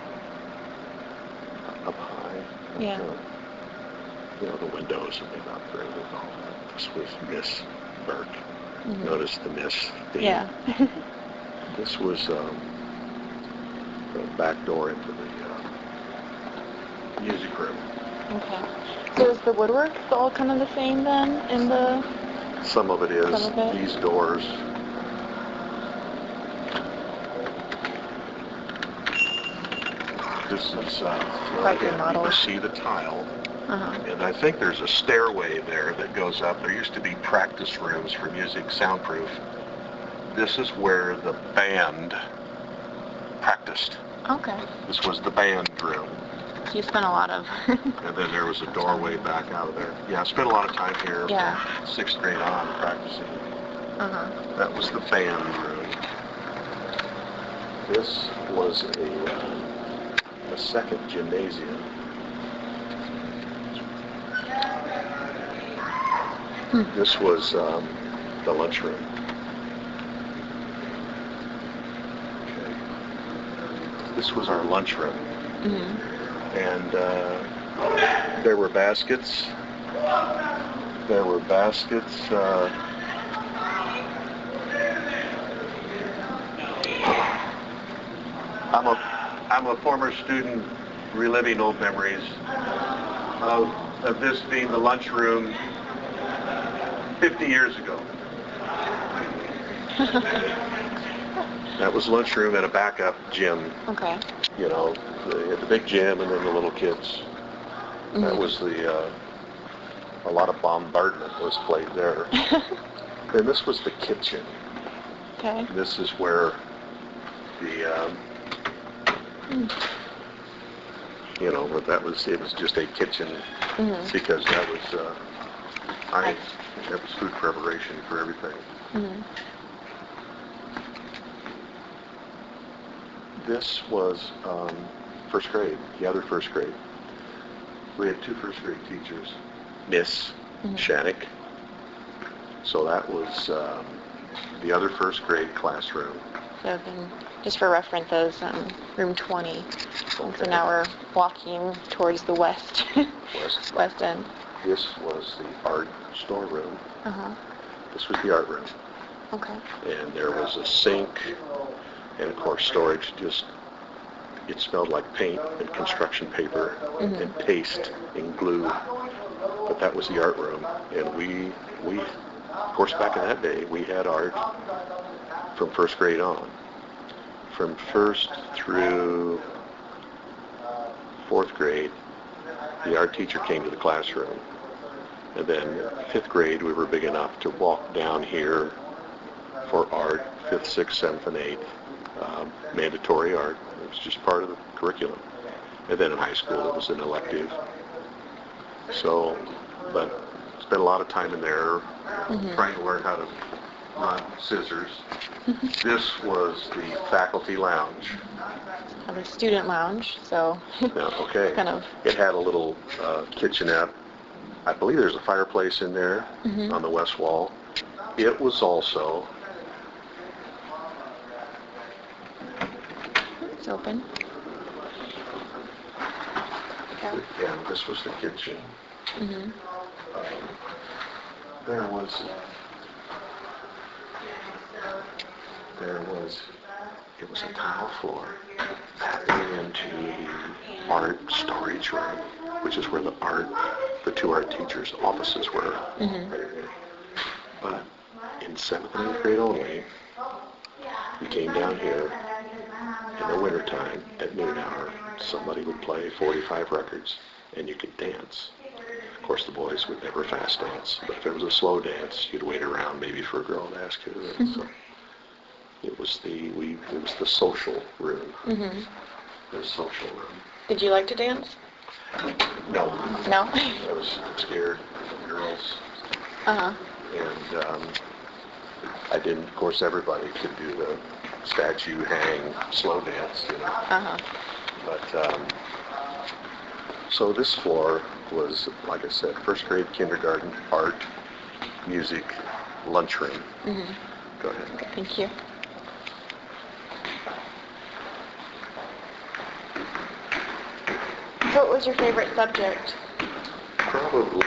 [SPEAKER 2] up high.
[SPEAKER 1] Yeah.
[SPEAKER 2] The windows and the upgrade and all that. This was Miss Burke. Notice the Miss theme.
[SPEAKER 1] Yeah.
[SPEAKER 2] This was the back door into the music room.
[SPEAKER 1] Okay. So is the woodwork all kind of the same then in the...
[SPEAKER 2] Some of it is.
[SPEAKER 1] Some of it?
[SPEAKER 2] These doors. This is, again, you can see the tile. And I think there's a stairway there that goes up. There used to be practice rooms for music, soundproof. This is where the band practiced.
[SPEAKER 1] Okay.
[SPEAKER 2] This was the band room.
[SPEAKER 1] So you spent a lot of...
[SPEAKER 2] And then there was a doorway back out of there. Yeah, I spent a lot of time here from 6th grade on practicing. That was the band room. This was a second gymnasium. This was the lunchroom. Okay. This was our lunchroom. And there were baskets. I'm a former student reliving old memories of this being the lunchroom 50 years ago. That was lunchroom and a backup gym.
[SPEAKER 1] Okay.
[SPEAKER 2] You know, they had the big gym and then the little kids. That was a lot of bombardment was played there. And this was the kitchen.
[SPEAKER 1] Okay.
[SPEAKER 2] This is where the, but it was just a kitchen because that was food preparation for everything. This was first grade, the other first grade. We had 2 first grade teachers, Miss Shannick. So that was the other first grade classroom.
[SPEAKER 1] So then, just for reference, that was room 20.
[SPEAKER 2] Okay.
[SPEAKER 1] So now we're walking towards the west end.
[SPEAKER 2] This was the art storeroom. This was the art room.
[SPEAKER 1] Okay.
[SPEAKER 2] And there was a sink and, of course, storage. It smelled like paint and construction paper and paste and glue. But that was the art room. And we, of course, back in that day, we had art from first grade on. From first through 4th grade, the art teacher came to the classroom. And then 5th grade, we were big enough to walk down here for art, 5th, 6th, 7th, and 8th. Mandatory art. It was just part of the curriculum. And then in high school, it was an elective. So, but spent a lot of time in there trying to learn how to run scissors. This was the faculty lounge.
[SPEAKER 1] The student lounge, so kind of...
[SPEAKER 2] It had a little kitchenette. I believe there's a fireplace in there on the west wall. It was also...
[SPEAKER 1] It's open.
[SPEAKER 2] Yeah, this was the kitchen. It was a tile floor tapping into the art storage room, which is where the 2 art teachers' offices were. But in 7th and 8th grade only, we came down here in the wintertime at noon hour. Somebody would play 45 records and you could dance. Of course, the boys would never fast dance, but if it was a slow dance, you'd wait around maybe for a girl to ask you to dance. So it was the social room. The social room.
[SPEAKER 1] Did you like to dance?
[SPEAKER 2] No.
[SPEAKER 1] No?
[SPEAKER 2] I was scared of girls. And I didn't, of course, everybody could do statue, hang, slow dance, you know.
[SPEAKER 1] Uh-huh.
[SPEAKER 2] But, so this floor was, like I said, first grade, kindergarten, art, music, lunchroom.
[SPEAKER 1] Mm-hmm.
[SPEAKER 2] Go ahead.
[SPEAKER 1] Okay, thank you. So what was your favorite subject?
[SPEAKER 2] Probably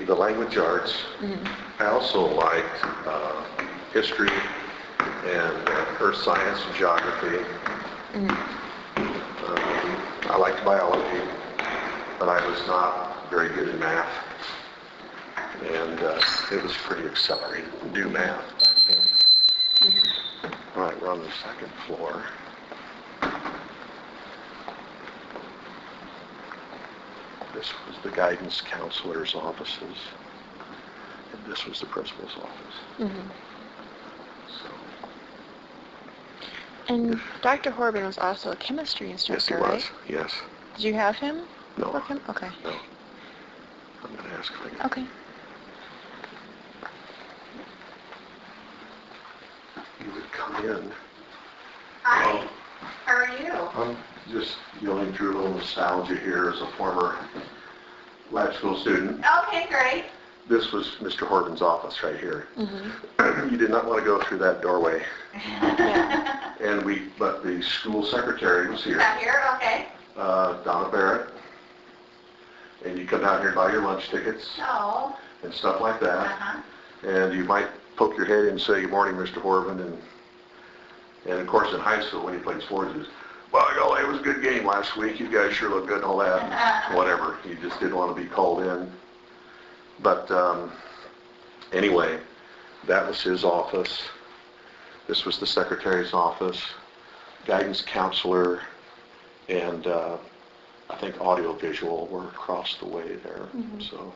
[SPEAKER 2] the language arts.
[SPEAKER 1] Mm-hmm.
[SPEAKER 2] I also liked history and earth science and geography.
[SPEAKER 1] Mm-hmm.
[SPEAKER 2] I liked biology, but I was not very good in math. And it was pretty accelerated to do math back then.
[SPEAKER 1] Mm-hmm.
[SPEAKER 2] All right, we're on the second floor. This was the guidance counselor's offices, and this was the principal's office.
[SPEAKER 1] Mm-hmm.
[SPEAKER 2] So,
[SPEAKER 1] And Dr. Horban was also a chemistry instructor,
[SPEAKER 2] yes, he
[SPEAKER 1] right?
[SPEAKER 2] was. Yes.
[SPEAKER 1] Did you have him?
[SPEAKER 2] No.
[SPEAKER 1] With him? Okay.
[SPEAKER 2] No. I'm going to ask if I can.
[SPEAKER 1] Okay.
[SPEAKER 2] You would come in.
[SPEAKER 3] Hi, how are you?
[SPEAKER 2] I'm just going through a little nostalgia here as a former lab school student.
[SPEAKER 3] Okay, great.
[SPEAKER 2] This was Mr. Horban's office right here.
[SPEAKER 1] Mm-hmm.
[SPEAKER 2] You did not want to go through that doorway.
[SPEAKER 1] Yeah.
[SPEAKER 2] But the school secretary was here.
[SPEAKER 3] Not here, okay.
[SPEAKER 2] Donna Barrett. And you come down here and buy your lunch tickets
[SPEAKER 3] Oh.
[SPEAKER 2] and stuff like that.
[SPEAKER 3] Uh-huh.
[SPEAKER 2] And you might poke your head in and say, "Good morning, Mr. Horban." And of course, in high school, when he played sports, he was, "Well, golly, it was a good game last week. You guys sure look good," and all that. And whatever. You just didn't want to be called in. But anyway, that was his office. This was the secretary's office, guidance counselor, and I think audio-visual were across the way there.
[SPEAKER 1] Mm-hmm.
[SPEAKER 2] So,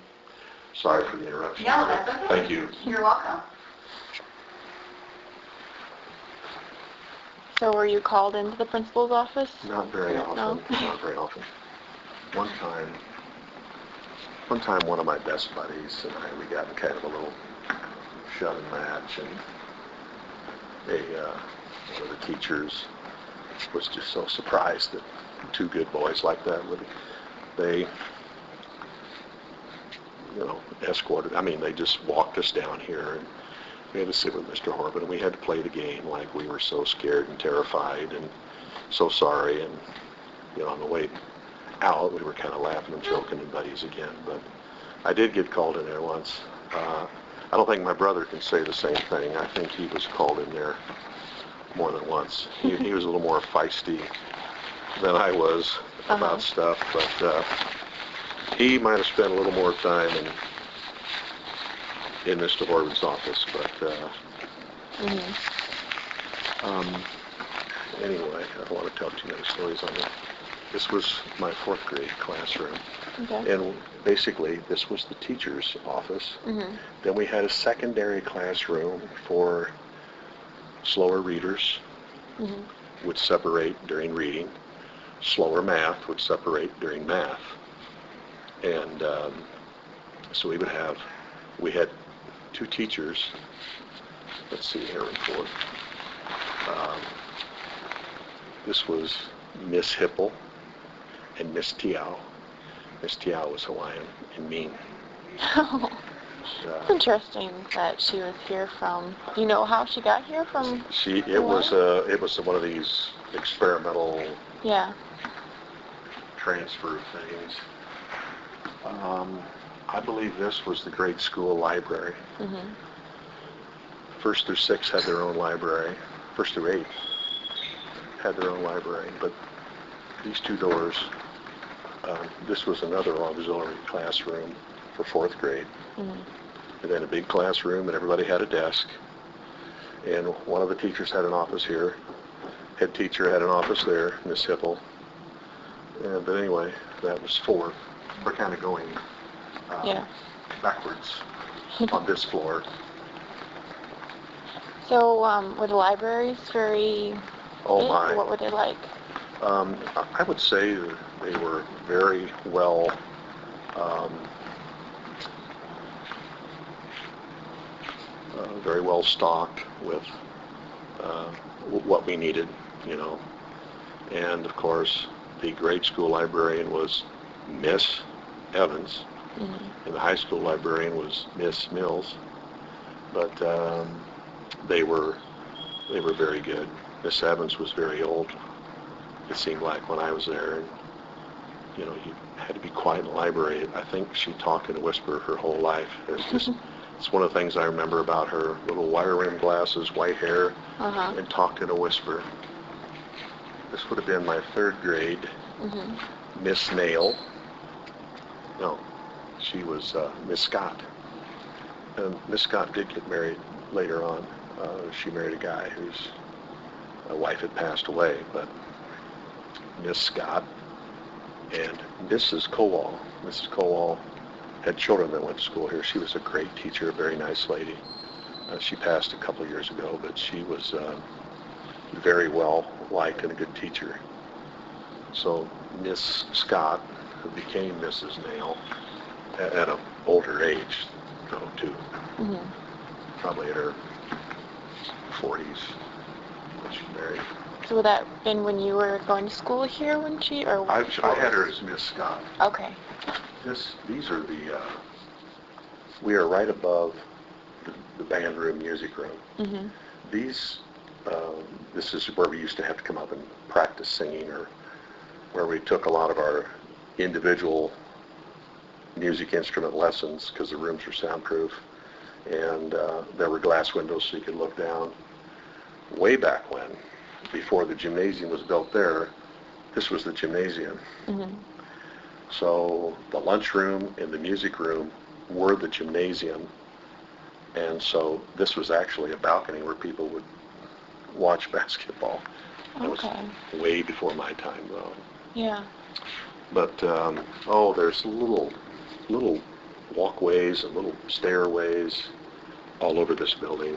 [SPEAKER 2] sorry for the interruption.
[SPEAKER 3] No, that's okay.
[SPEAKER 2] Thank you.
[SPEAKER 3] You're welcome.
[SPEAKER 1] So were you called into the principal's office?
[SPEAKER 2] Not very often.
[SPEAKER 1] No?
[SPEAKER 2] Not very often. One time, one of my best buddies and I, we got in kind of a little shoving match, and one of the teachers was just so surprised that two good boys like that they escorted. I mean, they just walked us down here, and we had to sit with Mr. Horban, and we had to play the game like we were so scared and terrified and so sorry. And on the way out, we were kind of laughing and joking and buddies again. But I did get called in there once. I don't think my brother can say the same thing. I think he was called in there more than once. He was a little more feisty than I was about stuff, but he might have spent a little more time in Mr. Horban's office. But anyway, I don't want to tell too many stories on that. This was my fourth grade classroom.
[SPEAKER 1] Okay.
[SPEAKER 2] And basically, this was the teacher's office.
[SPEAKER 1] Mm-hmm.
[SPEAKER 2] Then we had a secondary classroom for slower readers,
[SPEAKER 1] Mm-hmm.
[SPEAKER 2] would separate during reading. Slower math would separate during math. And so we had two teachers. Let's see here, report. This was Miss Hipple and Miss Tiao. Miss Tiao was Hawaiian and mean.
[SPEAKER 1] Oh, it's interesting that she was here from. Do you know how she got here from?
[SPEAKER 2] It was one of these experimental transfer things. I believe this was the grade school library.
[SPEAKER 1] Mm-hmm.
[SPEAKER 2] 1st through 6th had their own library. 1st through 8th had their own library. But these two doors, this was another auxiliary classroom for 4th grade.
[SPEAKER 1] Mm-hmm.
[SPEAKER 2] And then a big classroom, and everybody had a desk. And one of the teachers had an office here. Head teacher had an office there, Miss Hipple. But anyway, that was 4th. We're kind of going backwards on this floor.
[SPEAKER 1] So were the libraries very
[SPEAKER 2] Oh my.
[SPEAKER 1] What were they like?
[SPEAKER 2] I would say that they were very well stocked with what we needed, you know. And of course, the grade school librarian was Miss Evans, and the high school librarian was Miss Mills. But they were very good. Miss Evans was very old. It seemed like when I was there, and you know, you had to be quiet in the library. I think she talked in a whisper her whole life. It's one of the things I remember about her: little wire rim glasses, white hair, and talked in a whisper. This would have been my third grade. Miss Nail. No, she was Miss Scott. And Miss Scott did get married later on. She married a guy whose wife had passed away, but Miss Scott and Mrs. Kowal. Mrs. Kowal had children that went to school here. She was a great teacher, a very nice lady. She passed a couple of years ago, but she was very well liked and a good teacher. So Miss Scott, who became Mrs. Nail at an older age, though, too. Probably in her 40s when she married.
[SPEAKER 1] So would that have been when you were going to school here when she, or?
[SPEAKER 2] I had her as Miss Scott.
[SPEAKER 1] Okay.
[SPEAKER 2] These are we are right above the band room, music room. This is where we used to have to come up and practice singing, or where we took a lot of our individual music instrument lessons, because the rooms were soundproof, and there were glass windows so you could look down. Way back when, before the gymnasium was built there, this was the gymnasium. So the lunchroom and the music room were the gymnasium, and so this was actually a balcony where people would watch basketball. That was way before my time, though.
[SPEAKER 1] Yeah.
[SPEAKER 2] But there's little walkways and little stairways all over this building.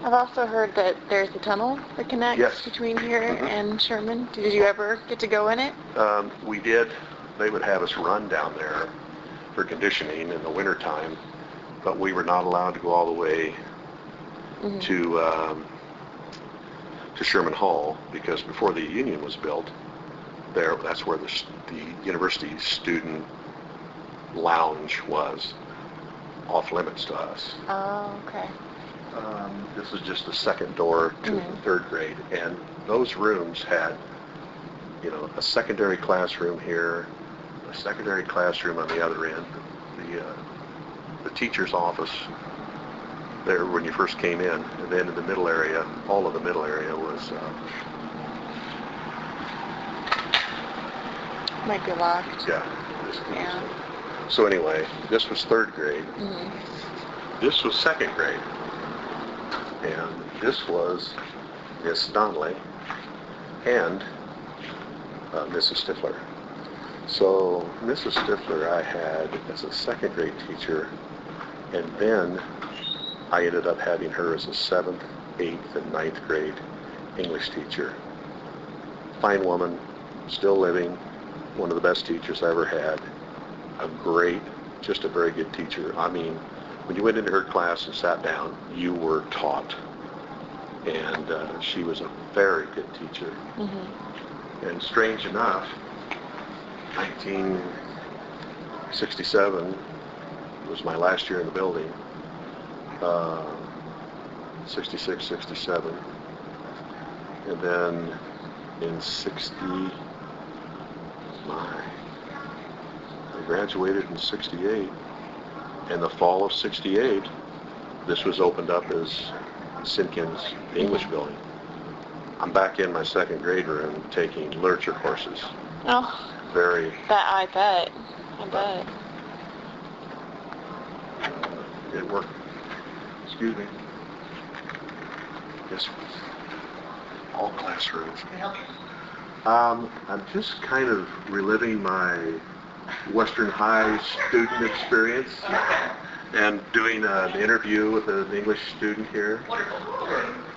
[SPEAKER 1] I've also heard that there's a tunnel that connects between here and Sherman. Did you ever get to go in it?
[SPEAKER 2] We did. They would have us run down there for conditioning in the wintertime, but we were not allowed to go all the way to Sherman Hall, because before the Union was built, that's where the university student lounge was, off limits to us.
[SPEAKER 1] Oh, okay.
[SPEAKER 2] This is just the second door to the third grade, and those rooms had, you know, a secondary classroom here, a secondary classroom on the other end, the teacher's office there when you first came in, and then in the middle area, all of the middle area was
[SPEAKER 1] might be locked.
[SPEAKER 2] Yeah. So anyway, this was third grade. This was second grade. And this was Miss Donnelly and Mrs. Stifler. So Mrs. Stifler I had as a second grade teacher, and then I ended up having her as a 7th, 8th, and 9th grade English teacher. Fine woman, still living, one of the best teachers I ever had. Just a very good teacher. I mean, when you went into her class and sat down, you were taught. And she was a very good teacher. And strange enough, 1967 was my last year in the building. 66, 67. And then in I graduated in 68. In the fall of 68, this was opened up as Simpkins, the English building. I'm back in my second grade room taking literature courses.
[SPEAKER 1] Oh. I bet.
[SPEAKER 2] It worked. Excuse me. This was all classrooms.
[SPEAKER 3] Can I help you?
[SPEAKER 2] I'm just kind of reliving my Western High student experience and doing an interview with an English student here.
[SPEAKER 3] Wonderful.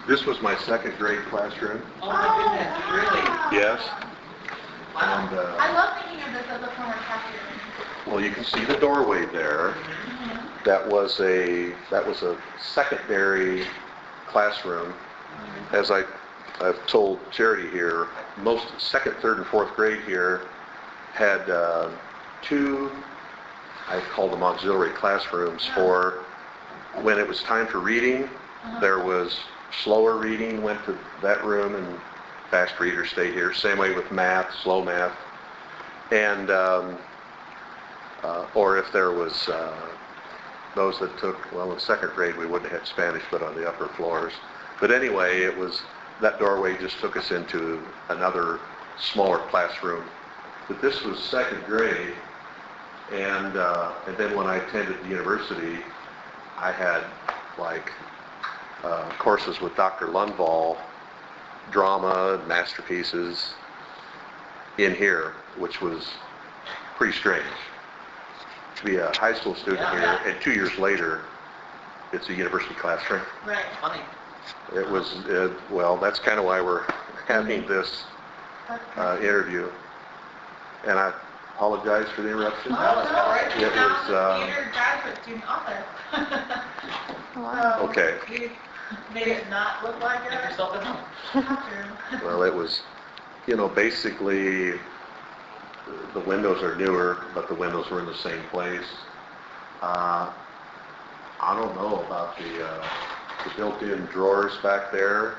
[SPEAKER 2] This was my second grade classroom.
[SPEAKER 3] Oh my goodness, really?
[SPEAKER 2] Yes.
[SPEAKER 3] Wow.
[SPEAKER 2] And,
[SPEAKER 3] I love thinking of this as a former classroom.
[SPEAKER 2] well, you can see the doorway there. That was a secondary classroom. As I've told Charity here, most second, third, and fourth grade here had two, I call them auxiliary classrooms, for when it was time for reading. There was slower reading, went to that room, and fast readers stayed here. Same way with math, slow math. And, or if there was those that took, well, in second grade we wouldn't have had Spanish, but on the upper floors. But anyway, it was, that doorway just took us into another smaller classroom. But this was second grade, and then when I attended the university, I had like courses with Dr. Lundvall, drama, masterpieces in here, which was pretty strange. To be a high school student here, and 2 years later, it's a university classroom.
[SPEAKER 3] Right. Funny.
[SPEAKER 2] It was, well, that's kind of why we're having this interview. And I apologize for the interruption.
[SPEAKER 3] Oh, no, right.
[SPEAKER 2] It was,
[SPEAKER 3] Theater graduate student office.
[SPEAKER 1] Wow.
[SPEAKER 2] Okay.
[SPEAKER 3] You made it not look like it. Make yourself at home.
[SPEAKER 2] Well, it was, you know, basically, the windows are newer, but the windows were in the same place. I don't know about the built-in drawers back there.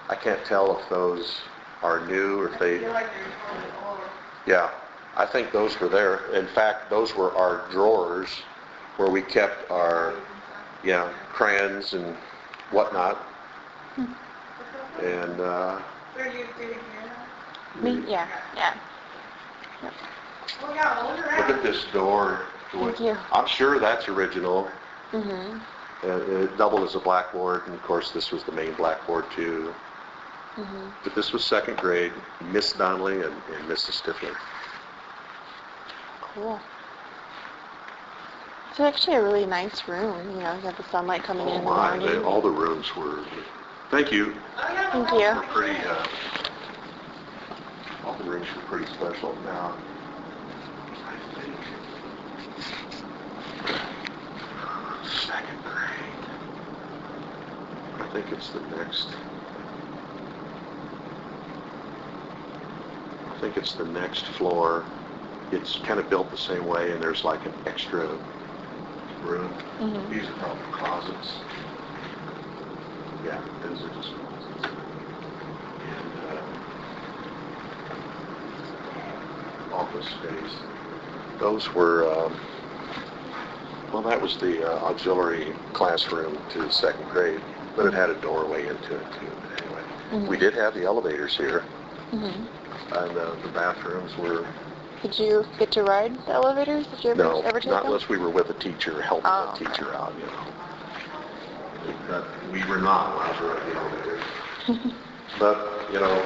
[SPEAKER 2] I can't tell if those are new or if they...
[SPEAKER 3] I feel like they're totally old.
[SPEAKER 2] Yeah, I think those were there. In fact, those were our drawers where we kept our, yeah, crayons and whatnot. And,
[SPEAKER 3] Where do you do it here?
[SPEAKER 1] Me? Yeah. Yeah.
[SPEAKER 3] Oh, yeah, older
[SPEAKER 2] look at this door.
[SPEAKER 1] Thank you.
[SPEAKER 2] I'm sure that's original.
[SPEAKER 1] Mhm.
[SPEAKER 2] It doubled as a blackboard, and of course this was the main blackboard too.
[SPEAKER 1] Mhm.
[SPEAKER 2] But this was second grade, Miss Donnelly and Mrs. Stifler.
[SPEAKER 1] Cool. It's actually a really nice room. You know, you have the sunlight coming in
[SPEAKER 2] Oh
[SPEAKER 1] in the
[SPEAKER 2] my,
[SPEAKER 1] morning.
[SPEAKER 2] all the rooms were, thank you,
[SPEAKER 3] Oh, yeah.
[SPEAKER 1] Thank
[SPEAKER 2] were
[SPEAKER 1] you.
[SPEAKER 2] pretty, all the rooms were pretty special. Now, I think, second grade, I think it's the next, I think it's the next floor. It's kind of built the same way, and there's like an extra room.
[SPEAKER 1] Mhm.
[SPEAKER 2] These are probably closets. Yeah, those are just closets. And office space. Those were, well, that was the auxiliary classroom to second grade, but it had a doorway into it too. But anyway,
[SPEAKER 1] Mhm.
[SPEAKER 2] we did have the elevators here,
[SPEAKER 1] Mhm.
[SPEAKER 2] and the bathrooms were,
[SPEAKER 1] Did you get to ride the elevators? Did you
[SPEAKER 2] no,
[SPEAKER 1] ever take
[SPEAKER 2] not
[SPEAKER 1] them?
[SPEAKER 2] unless we were with a teacher, helping
[SPEAKER 1] Oh,
[SPEAKER 2] a teacher out, you know. But we were not allowed to ride the elevators. But, you know,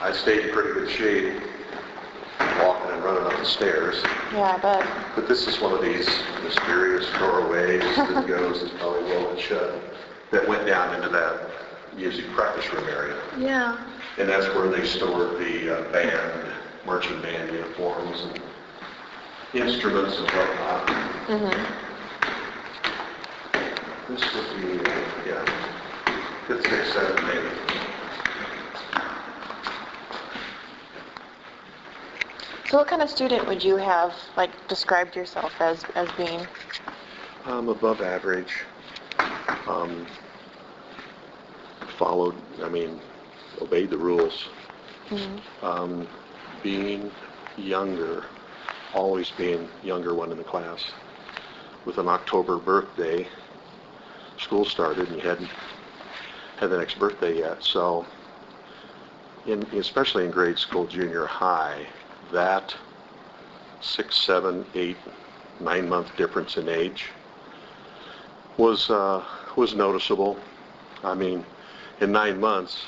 [SPEAKER 2] I stayed in pretty good shape, walking and running up the stairs.
[SPEAKER 1] Yeah, I bet.
[SPEAKER 2] But this is one of these mysterious doorways that goes, it's probably welded shut, that went down into that music practice room area.
[SPEAKER 1] Yeah.
[SPEAKER 2] And that's where they stored the band, marching band uniforms and instruments and whatnot.
[SPEAKER 1] Mhm.
[SPEAKER 2] This would be, yeah, 5th, 6th, 7th, maybe.
[SPEAKER 1] So what kind of student would you have, like, described yourself as being?
[SPEAKER 2] Above average. Followed, I mean, obeyed the rules.
[SPEAKER 1] Mhm.
[SPEAKER 2] Being younger, always being younger one in the class. With an October birthday, school started and you hadn't had the next birthday yet. So, especially in grade school, junior high, that 6, 7, 8, 9-month difference in age was noticeable. I mean, in 9 months,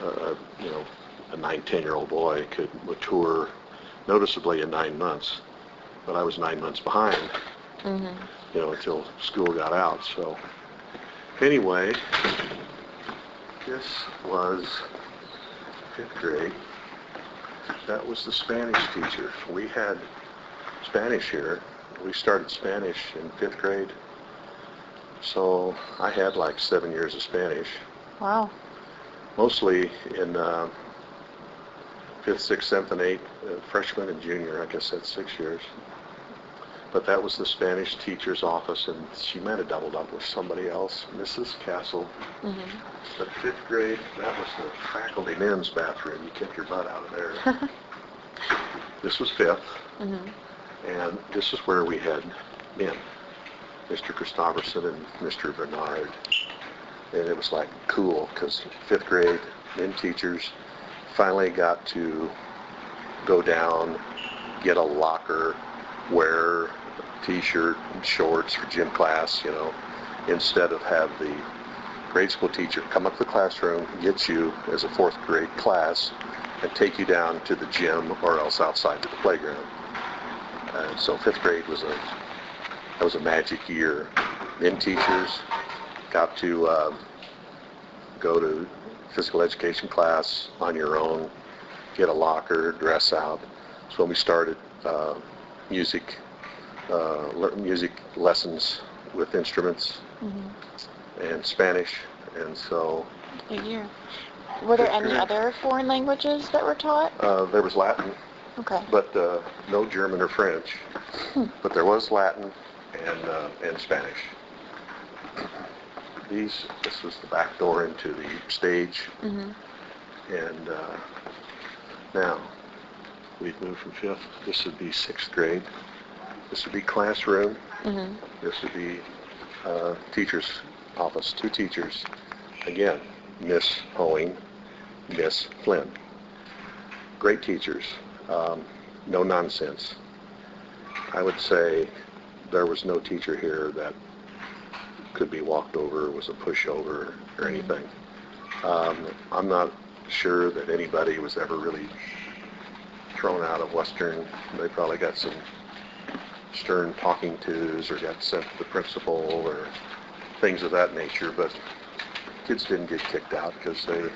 [SPEAKER 2] you know, a 9, 10-year-old boy could mature noticeably in 9 months, but I was 9 months behind,
[SPEAKER 1] Mhm.
[SPEAKER 2] you know, until school got out. So anyway, this was 5th grade. That was the Spanish teacher. We had Spanish here. We started Spanish in 5th grade. So I had like 7 years of Spanish,
[SPEAKER 1] Wow.
[SPEAKER 2] mostly in 5th, 6th, 7th, and 8th, freshman and junior. I guess that's 6 years. But that was the Spanish teacher's office, and she might have doubled up with somebody else, Mrs. Castle.
[SPEAKER 1] Mm-hmm.
[SPEAKER 2] But 5th grade, that was the faculty men's bathroom. You kick your butt out of there. This was 5th, and this is where we had men, Mr. Christopherson and Mr. Bernard. And it was like cool, because 5th grade, men teachers finally got to go down, get a locker, wear a t-shirt and shorts for gym class, you know, instead of have the grade school teacher come up to the classroom, get you as a 4th grade class, and take you down to the gym or else outside to the playground. So 5th grade was a magic year. Men teachers got to go to physical education class on your own, get a locker, dress out. So when we started music lessons with instruments and Spanish, and so
[SPEAKER 1] Good year. Were there any other foreign languages that were taught?
[SPEAKER 2] there was Latin,
[SPEAKER 1] Okay.
[SPEAKER 2] but no German or French. But there was Latin and Spanish. This was the back door into the stage, and now we've moved from 5th. This would be 6th grade. This would be classroom. This would be teacher's office. 2 teachers. Again, Miss Hoeing, Miss Flynn. Great teachers. No nonsense. I would say there was no teacher here that could be walked over, was a pushover, or anything. I'm not sure that anybody was ever really thrown out of Western. They probably got some stern talking tos or got sent to the principal or things of that nature, but kids didn't get kicked out because they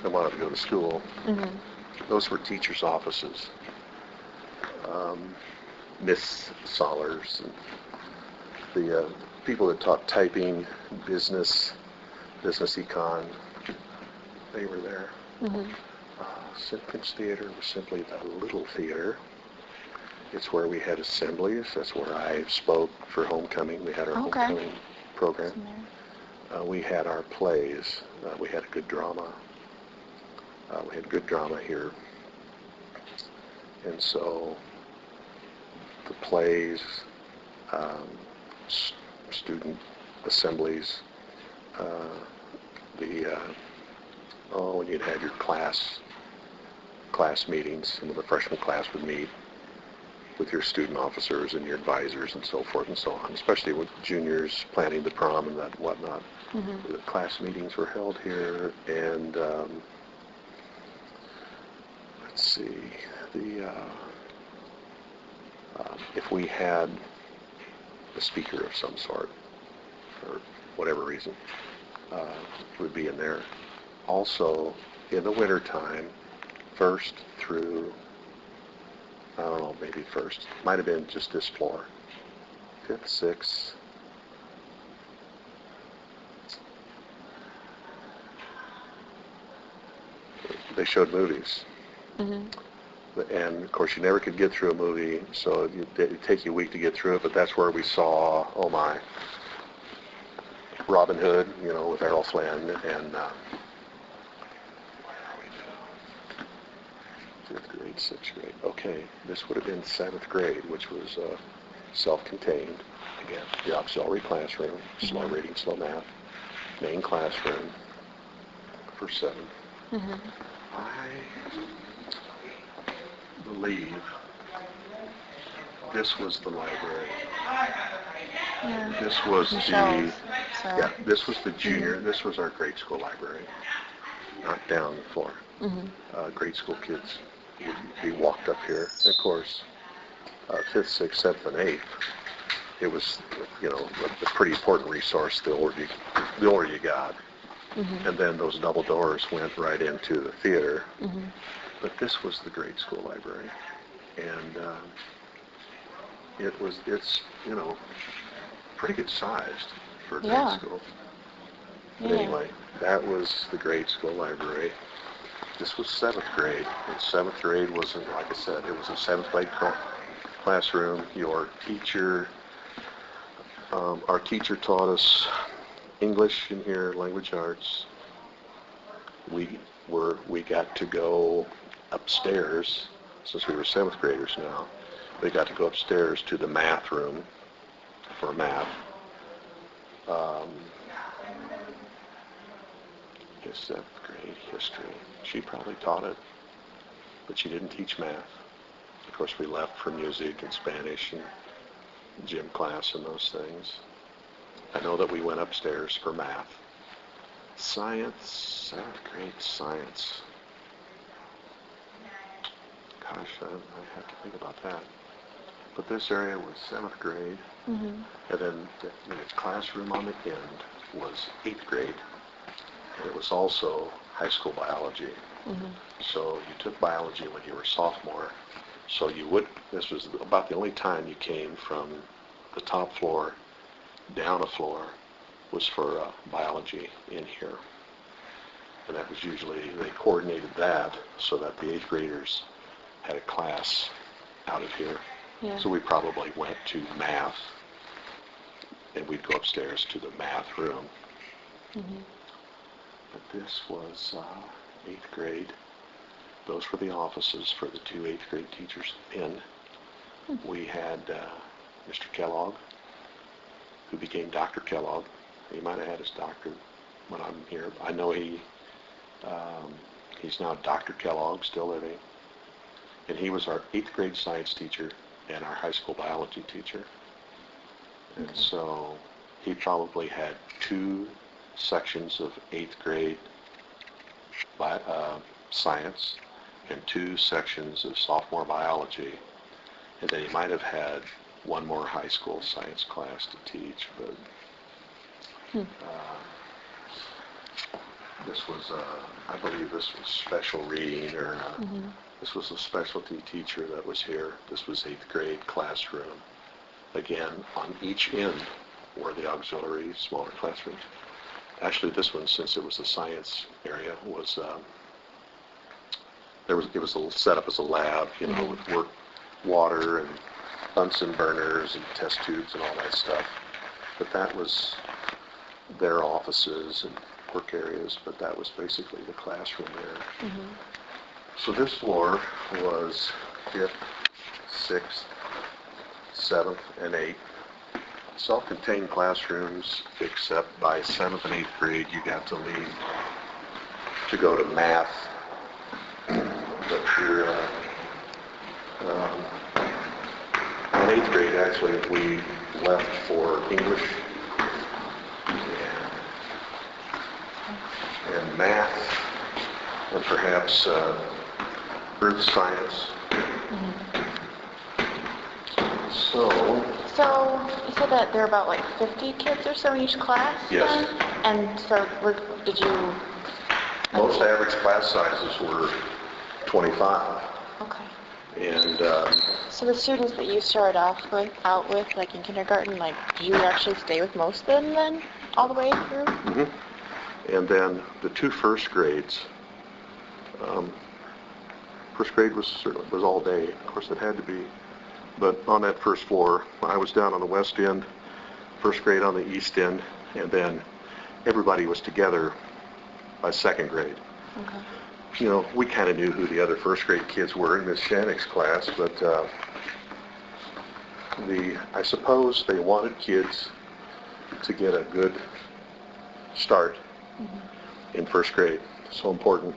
[SPEAKER 2] wanted to go to school. Those were teachers' offices. Miss Sollers, and the people that taught typing, business econ, they were there. Simpkins Theater was simply the little theater. It's where we had assemblies. That's where I spoke for homecoming. We had our homecoming program. We had our plays. We had a good drama. We had good drama here. And so the plays, student assemblies, when you'd have your class meetings, and the freshman class would meet with your student officers and your advisors and so forth and so on, especially with juniors planning the prom and that whatnot. The class meetings were held here, and let's see, if we had a speaker of some sort, for whatever reason, would be in there. Also, in the wintertime, 1st through, I don't know, maybe 1st, might have been just this floor, 5th, 6th, they showed movies. And of course you never could get through a movie, so it'd take you a week to get through it, but that's where we saw, oh my, Robin Hood, you know, with Errol Flynn, and where are we now? 5th grade, 6th grade. Okay, this would have been 7th grade, which was self-contained. Again, the auxiliary classroom, slow reading, slow math, main classroom for 7. I believe this was the library. This was this was the junior. This was our grade school library, knocked down the floor. Grade school kids would be walked up here. And of course, 5th, 6th, 7th, and 8th. It was, you know, a pretty important resource. The older you got, and then those double doors went right into the theater. But this was the grade school library, and it's, you know, pretty good sized for a grade
[SPEAKER 1] Yeah.
[SPEAKER 2] school. But
[SPEAKER 1] Yeah.
[SPEAKER 2] anyway, that was the grade school library. This was 7th grade. And 7th grade wasn't, like I said, it was a 7th grade classroom. Our teacher taught us English in here, language arts. We got to go upstairs, since we were 7th graders now. We got to go upstairs to the math room for math. His 7th grade history. She probably taught it, but she didn't teach math. Of course, we left for music and Spanish and gym class and those things. I know that we went upstairs for math. Science, 7th grade science. Gosh, I have to think about that. But this area was 7th grade,
[SPEAKER 1] Mm-hmm.
[SPEAKER 2] and then the classroom on the end was 8th grade, and it was also high school biology.
[SPEAKER 1] Mm-hmm.
[SPEAKER 2] So you took biology when you were a sophomore. So this was about the only time you came from the top floor down a floor was for biology in here. And that was usually, they coordinated that so that the 8th graders had a class out of here.
[SPEAKER 1] Yeah.
[SPEAKER 2] So we probably went to math, and we'd go upstairs to the math room.
[SPEAKER 1] Mm-hmm.
[SPEAKER 2] But this was 8th grade. Those were the offices for the 2 8th grade teachers in. We had Mr. Kellogg, who became Dr. Kellogg. He might have had his doctorate when I'm here. I know he's now Dr. Kellogg, still living. And he was our 8th grade science teacher and our high school biology teacher. And so he probably had 2 sections of 8th grade science and 2 sections of sophomore biology. And then he might have had 1 more high school science class to teach. But this was, I believe this was special reading, or this was a specialty teacher that was here. This was 8th grade classroom. Again, on each end were the auxiliary smaller classrooms. Actually, this one, since it was a science area, was it was set up as a lab, with water and Bunsen burners and test tubes and all that stuff. But that was their offices and work areas, but that was basically the classroom there.
[SPEAKER 1] Mm-hmm.
[SPEAKER 2] So this floor was 5th, 6th, 7th, and 8th. Self-contained classrooms, except by 7th and 8th grade, you got to leave to go to math. But here, in 8th grade, actually, we left for English and math, and perhaps earth science.
[SPEAKER 1] So you said that there are about like 50 kids or so in each class?
[SPEAKER 2] Yes.
[SPEAKER 1] Then? And so did you...
[SPEAKER 2] Most average class sizes were 25.
[SPEAKER 1] Okay.
[SPEAKER 2] And
[SPEAKER 1] So the students that you started out with, like in kindergarten, like, do you actually stay with most of them then, all the way through?
[SPEAKER 2] And then the 2 first grades. First grade was all day. Of course, it had to be. But on that first floor, I was down on the west end, first grade on the east end, and then everybody was together by 2nd grade.
[SPEAKER 1] Okay.
[SPEAKER 2] We kind of knew who the other first grade kids were in Miss Shannick's class, but I suppose they wanted kids to get a good start in first grade. So important.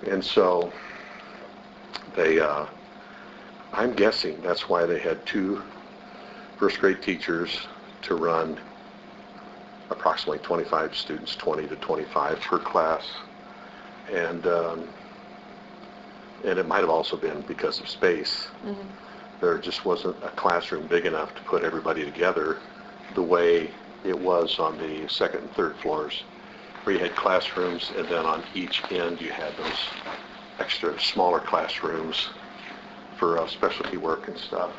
[SPEAKER 2] And so they, I'm guessing that's why they had 2 first grade teachers to run approximately 25 students, 20 to 25 per class. And it might have also been because of space. There just wasn't a classroom big enough to put everybody together the way it was on the 2nd and 3rd floors, where you had classrooms, and then on each end you had those extra smaller classrooms for specialty work and stuff.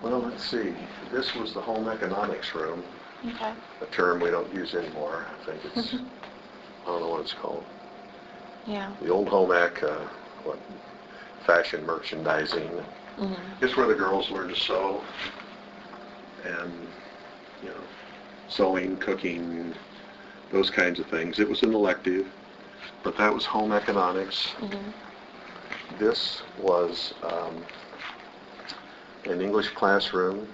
[SPEAKER 2] Well, let's see. This was the home economics room,
[SPEAKER 1] Okay.
[SPEAKER 2] a term we don't use anymore. I think it's, I don't know what it's called.
[SPEAKER 1] Yeah.
[SPEAKER 2] The old home ec, fashion merchandising.
[SPEAKER 1] Mhm.
[SPEAKER 2] It's where the girls learn to sew and, sewing, cooking, those kinds of things. It was an elective, but that was home economics.
[SPEAKER 1] Mhm.
[SPEAKER 2] This was an English classroom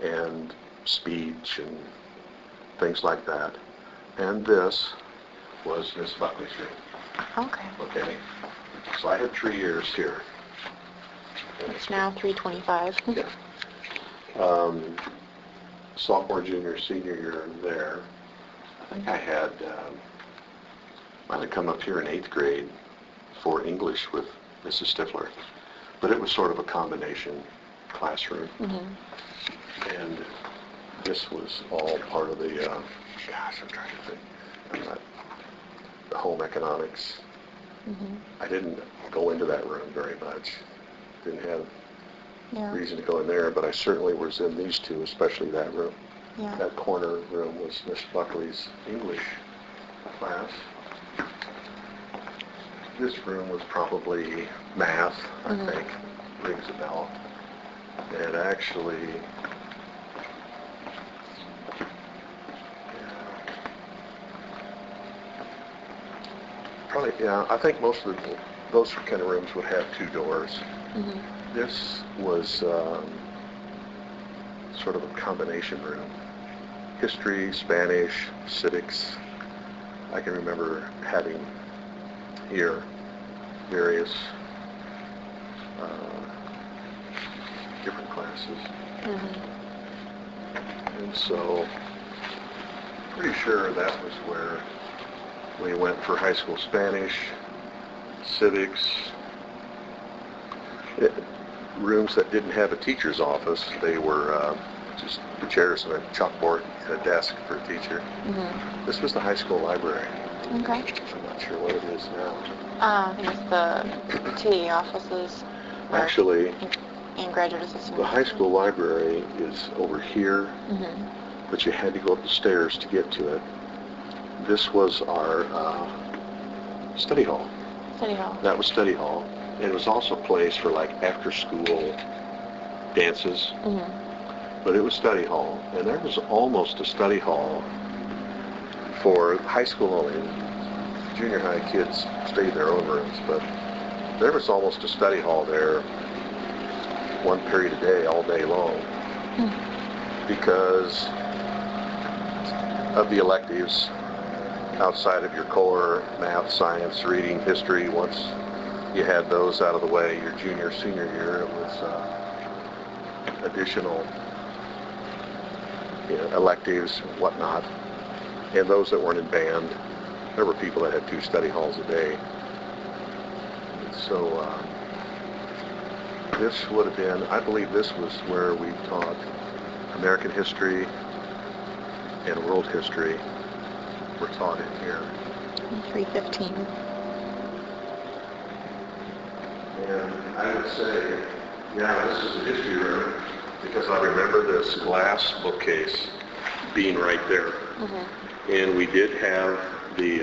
[SPEAKER 2] and speech and things like that. And this was Miss Buckley's room.
[SPEAKER 1] Okay.
[SPEAKER 2] Okay. So I had 3 years here.
[SPEAKER 1] It's now 3:25.
[SPEAKER 2] Yeah. Sophomore, junior, senior year there. I think I had, might have come up here in 8th grade for English with Mrs. Stifler. But it was sort of a combination classroom.
[SPEAKER 1] Mhm.
[SPEAKER 2] And this was all part of the, I'm trying to think. The home economics.
[SPEAKER 1] Mhm.
[SPEAKER 2] I didn't go into that room very much. Didn't have
[SPEAKER 1] Yeah.
[SPEAKER 2] reason to go in there, but I certainly was in these two, especially that room.
[SPEAKER 1] Yeah.
[SPEAKER 2] That corner room was Miss Buckley's English class. This room was probably math, I think, rings a bell. And actually, I think most of those kind of rooms would have 2 doors.
[SPEAKER 1] Mhm.
[SPEAKER 2] This was sort of a combination room. History, Spanish, civics. I can remember having here various different classes.
[SPEAKER 1] Mhm.
[SPEAKER 2] And so, pretty sure that was where we went for high school Spanish, civics, rooms that didn't have a teacher's office. They were just chairs and a chalkboard and a desk for a teacher.
[SPEAKER 1] Mhm.
[SPEAKER 2] This was the high school library.
[SPEAKER 1] Okay.
[SPEAKER 2] I'm not sure what it is now.
[SPEAKER 1] I think it's the TA offices. where-
[SPEAKER 2] Actually,
[SPEAKER 1] And graduate assistant.
[SPEAKER 2] the high school library is over here,
[SPEAKER 1] Mhm.
[SPEAKER 2] but you had to go up the stairs to get to it. This was our study hall.
[SPEAKER 1] Study hall.
[SPEAKER 2] That was study hall. And it was also a place for like after school dances,
[SPEAKER 1] Mhm.
[SPEAKER 2] but it was study hall. And there was almost a study hall for high school only. Junior high kids stayed in their own rooms, but there was almost a study hall there, one period a day, all day long, because of the electives outside of your core, math, science, reading, history. Once you had those out of the way, your junior, senior year, it was additional electives, whatnot. And those that weren't in band, there were people that had 2 study halls a day. So this would have been, I believe this was where we taught American history and world history were taught in here.
[SPEAKER 1] 3:15.
[SPEAKER 2] And I would say, this is the history room, because I remember this glass bookcase being right there.
[SPEAKER 1] Mm-hmm.
[SPEAKER 2] And we did have the,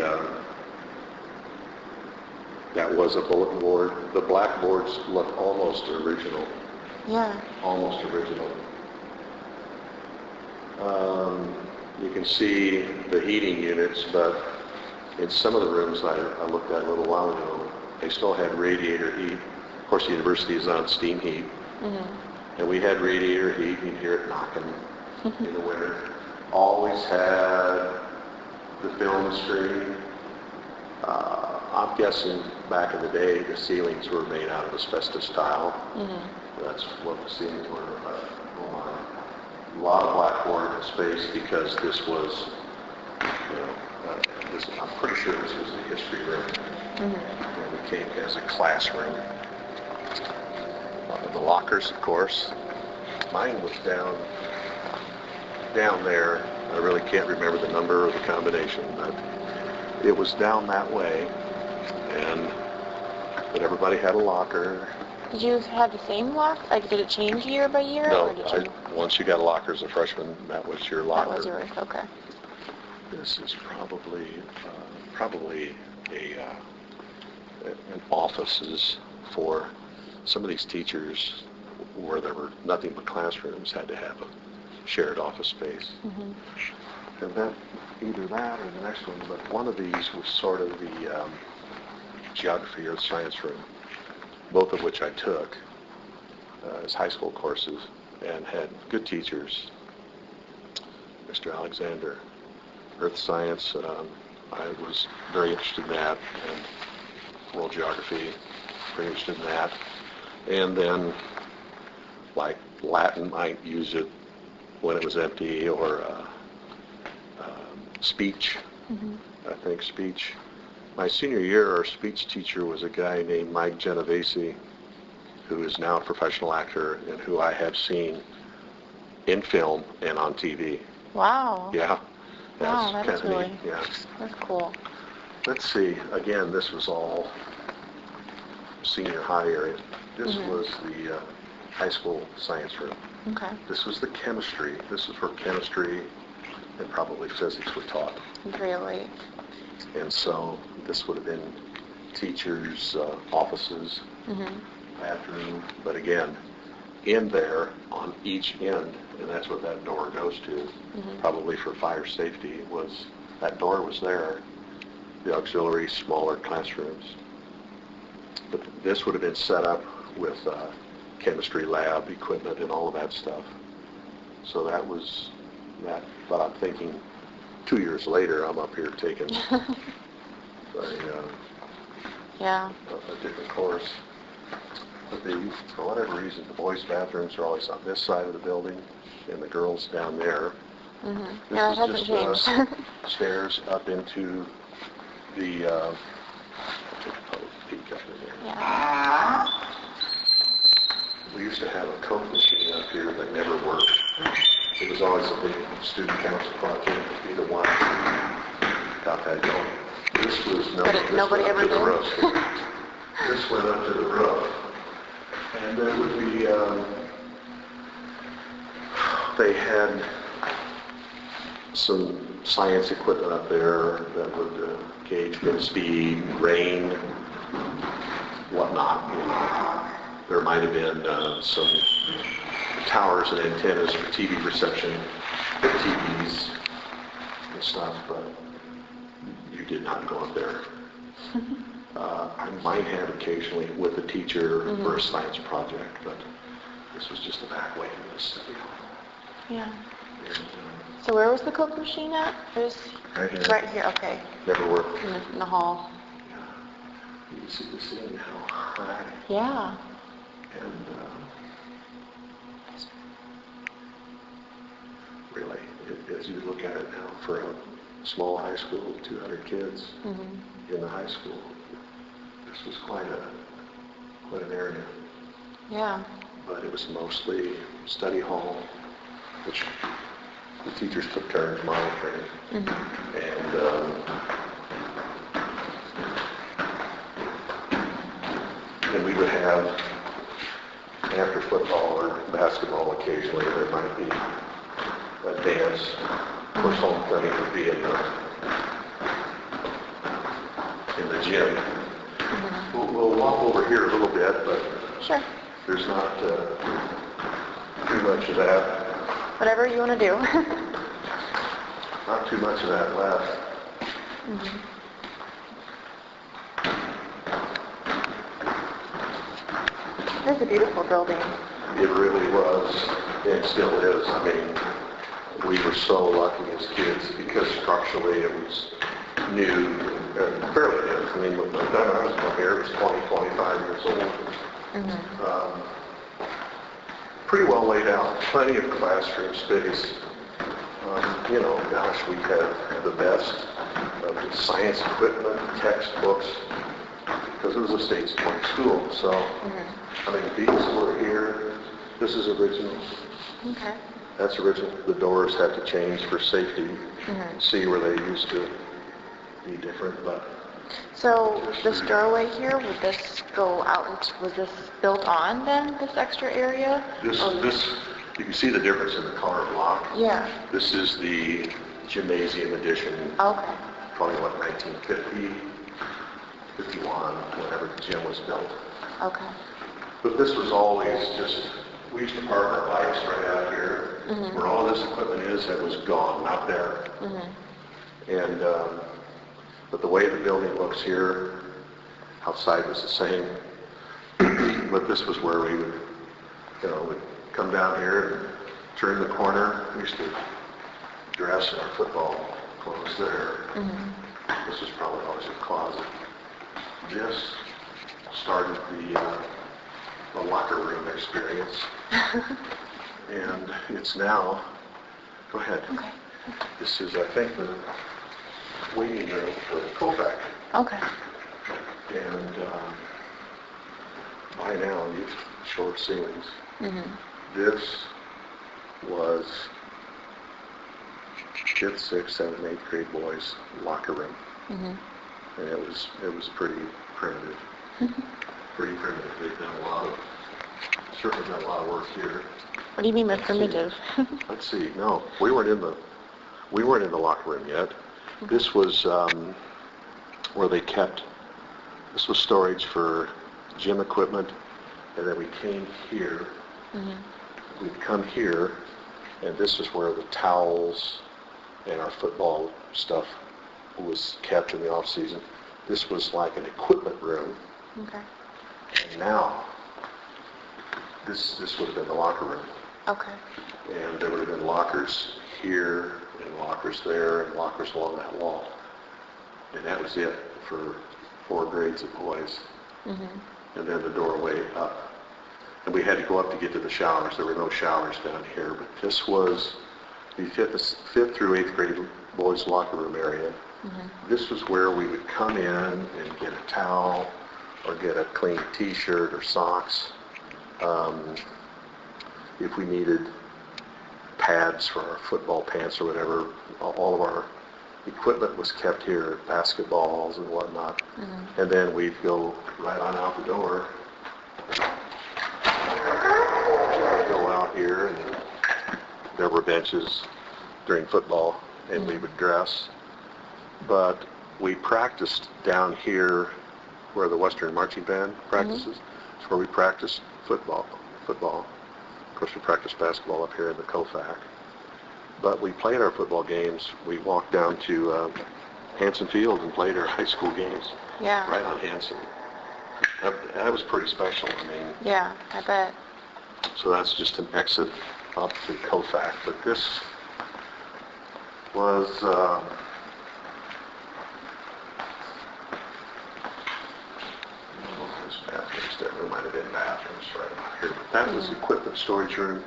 [SPEAKER 2] that was a bulletin board. The blackboards look almost original.
[SPEAKER 1] Yeah.
[SPEAKER 2] Almost original. You can see the heating units, but in some of the rooms I looked at a little while ago, they still had radiator heat. Of course, the university is on steam heat.
[SPEAKER 1] Mm-hmm.
[SPEAKER 2] And we had radiator heat, you'd hear it knocking in the winter. Always had the film screen. I'm guessing back in the day the ceilings were made out of asbestos tile.
[SPEAKER 1] Mm-hmm.
[SPEAKER 2] That's what the ceilings were. A lot of blackboard space, because this was, I'm pretty sure this was the history room.
[SPEAKER 1] Mm-hmm.
[SPEAKER 2] And it came as a classroom. The lockers, of course. Mine was down there. I really can't remember the number or the combination, but it was down that way. But everybody had a locker,
[SPEAKER 1] Did you have the same lock? Like, did it change year by year?
[SPEAKER 2] No,
[SPEAKER 1] or did you...
[SPEAKER 2] once you got a locker as a freshman, that was your locker.
[SPEAKER 1] That was yours, okay.
[SPEAKER 2] This is probably an offices for some of these teachers where there were nothing but classrooms had to have a shared office space.
[SPEAKER 1] Mm-hmm.
[SPEAKER 2] And that, either that or the next one, but one of these was sort of the geography or the science room, both of which I took as high school courses and had good teachers. Mr. Alexander, earth science, I was very interested in that, and world geography, very interested in that. And then, like Latin, might use it when it was empty, or speech, I think speech. My senior year, our speech teacher was a guy named Mike Genovese, who is now a professional actor and who I have seen in film and on TV.
[SPEAKER 1] Wow.
[SPEAKER 2] Yeah.
[SPEAKER 1] Wow, that's
[SPEAKER 2] kinda
[SPEAKER 1] really,
[SPEAKER 2] neat. Yeah.
[SPEAKER 1] that's cool.
[SPEAKER 2] Let's see. Again, this was all senior high area. This was the high school science room.
[SPEAKER 1] Okay.
[SPEAKER 2] This was the chemistry. This is where chemistry and probably physics were taught.
[SPEAKER 1] Really?
[SPEAKER 2] And so this would have been teachers' offices, bathroom, but again, in there on each end, and that's what that door goes to, probably for fire safety, was that door was there, the auxiliary smaller classrooms. But this would have been set up with chemistry lab equipment and all of that stuff. So that was that. But I'm thinking 2 years later, I'm up here taking
[SPEAKER 1] Yeah.
[SPEAKER 2] a different course. But for whatever reason, the boys' bathrooms are always on this side of the building, and the girls down there.
[SPEAKER 1] Yeah,
[SPEAKER 2] This
[SPEAKER 1] it
[SPEAKER 2] is
[SPEAKER 1] hasn't
[SPEAKER 2] just
[SPEAKER 1] changed.
[SPEAKER 2] stairs up into the take a public peek up in there.
[SPEAKER 1] Yeah.
[SPEAKER 2] We used to have a Coke machine up here that never worked. It was always a big student council project, be the one got that going. This was
[SPEAKER 1] Nobody
[SPEAKER 2] went
[SPEAKER 1] ever
[SPEAKER 2] up to the
[SPEAKER 1] did?
[SPEAKER 2] roof. This went up to the roof, and there would be they had some science equipment up there that would gauge wind speed, rain, whatnot. You know. There might have been some towers and antennas for TV reception, for TVs and stuff, but you did not go up there. I might have occasionally with a teacher for a science project, but this was just the back way of this study hall.
[SPEAKER 1] Yeah.
[SPEAKER 2] And,
[SPEAKER 1] So where was the Coke machine at? It was
[SPEAKER 2] right here.
[SPEAKER 1] right here, okay.
[SPEAKER 2] Never worked.
[SPEAKER 1] In the hall.
[SPEAKER 2] Yeah. You can see this thing, how high.
[SPEAKER 1] Yeah.
[SPEAKER 2] And really, as you look at it now, for a small high school, 200 kids in the high school, this was quite an area.
[SPEAKER 1] Yeah.
[SPEAKER 2] But it was mostly study hall, which the teachers took turns monitoring. And we would have, after football or basketball occasionally, there might be a dance. Of course, homecoming would be in the gym. We'll walk over here a little bit, but
[SPEAKER 1] Sure.
[SPEAKER 2] there's not too much of that.
[SPEAKER 1] Whatever you want to do.
[SPEAKER 2] Not too much of that left.
[SPEAKER 1] It's a beautiful building.
[SPEAKER 2] It really was, and still is. I mean, we were so lucky as kids because structurally it was new, fairly new. I mean, when I was up here, it was 20, 25 years old. Pretty well laid out, plenty of classroom space. You know, gosh, we have the best of the science equipment, textbooks, because it was a state-supported school. So, I mean, these were here. This is original.
[SPEAKER 1] Okay.
[SPEAKER 2] That's original. The doors had to change for safety. See where they used to be different, but
[SPEAKER 1] So this doorway here, would this go out, was this built on then, this extra area?
[SPEAKER 2] This, you can see the difference in the color block.
[SPEAKER 1] Yeah.
[SPEAKER 2] This is the gymnasium edition,
[SPEAKER 1] Okay.
[SPEAKER 2] probably what, 1950, 51, whenever the gym was built.
[SPEAKER 1] Okay.
[SPEAKER 2] But this was always just, we used to park our bikes right out here, where all this equipment is, that was gone, not there. And, but the way the building looks here, outside was the same. But this was where we would, we'd come down here and turn the corner. We used to dress in our football clothes there. This was probably always a closet. This started the locker room experience. And it's now, go ahead.
[SPEAKER 1] Okay.
[SPEAKER 2] This is, I think, the waiting room for the Kovac.
[SPEAKER 1] Okay.
[SPEAKER 2] And by now, you've short ceilings. This was 5th, 6th, 7th, 8th grade boys' locker room. And it was pretty primitive. Pretty primitive. They've done certainly done a lot of work here.
[SPEAKER 1] What do you mean by primitive?
[SPEAKER 2] Let's see. No, we weren't in the locker room yet. This was where they kept. This was storage for gym equipment, and then we came here. We'd come here, and this is where the towels and our football stuff was kept in the off season. This was like an equipment room.
[SPEAKER 1] Okay.
[SPEAKER 2] And now, this would have been the locker room.
[SPEAKER 1] Okay.
[SPEAKER 2] And there would have been lockers here, and lockers there, and lockers along that wall. And that was it for 4 grades of boys. And then the doorway up. And we had to go up to get to the showers. There were no showers down here. But this was the 5th through 8th grade boys' locker room area. This was where we would come in and get a towel or get a clean t-shirt or socks. If we needed pads for our football pants or whatever, all of our equipment was kept here, basketballs and whatnot. And then we'd go right on out the door, go out here, and there were benches during football, and we would dress. But we practiced down here where the Western Marching Band practices. It's where we practiced football. Of course, we practiced basketball up here in the Kovac. But we played our football games. We walked down to Hanson Field and played our high school games.
[SPEAKER 1] Yeah.
[SPEAKER 2] Right on Hanson. That was pretty special. I mean.
[SPEAKER 1] Yeah, I bet.
[SPEAKER 2] So that's just an exit up to Kovac. But this was. There might have been bathrooms right about here. But that was equipment storage room,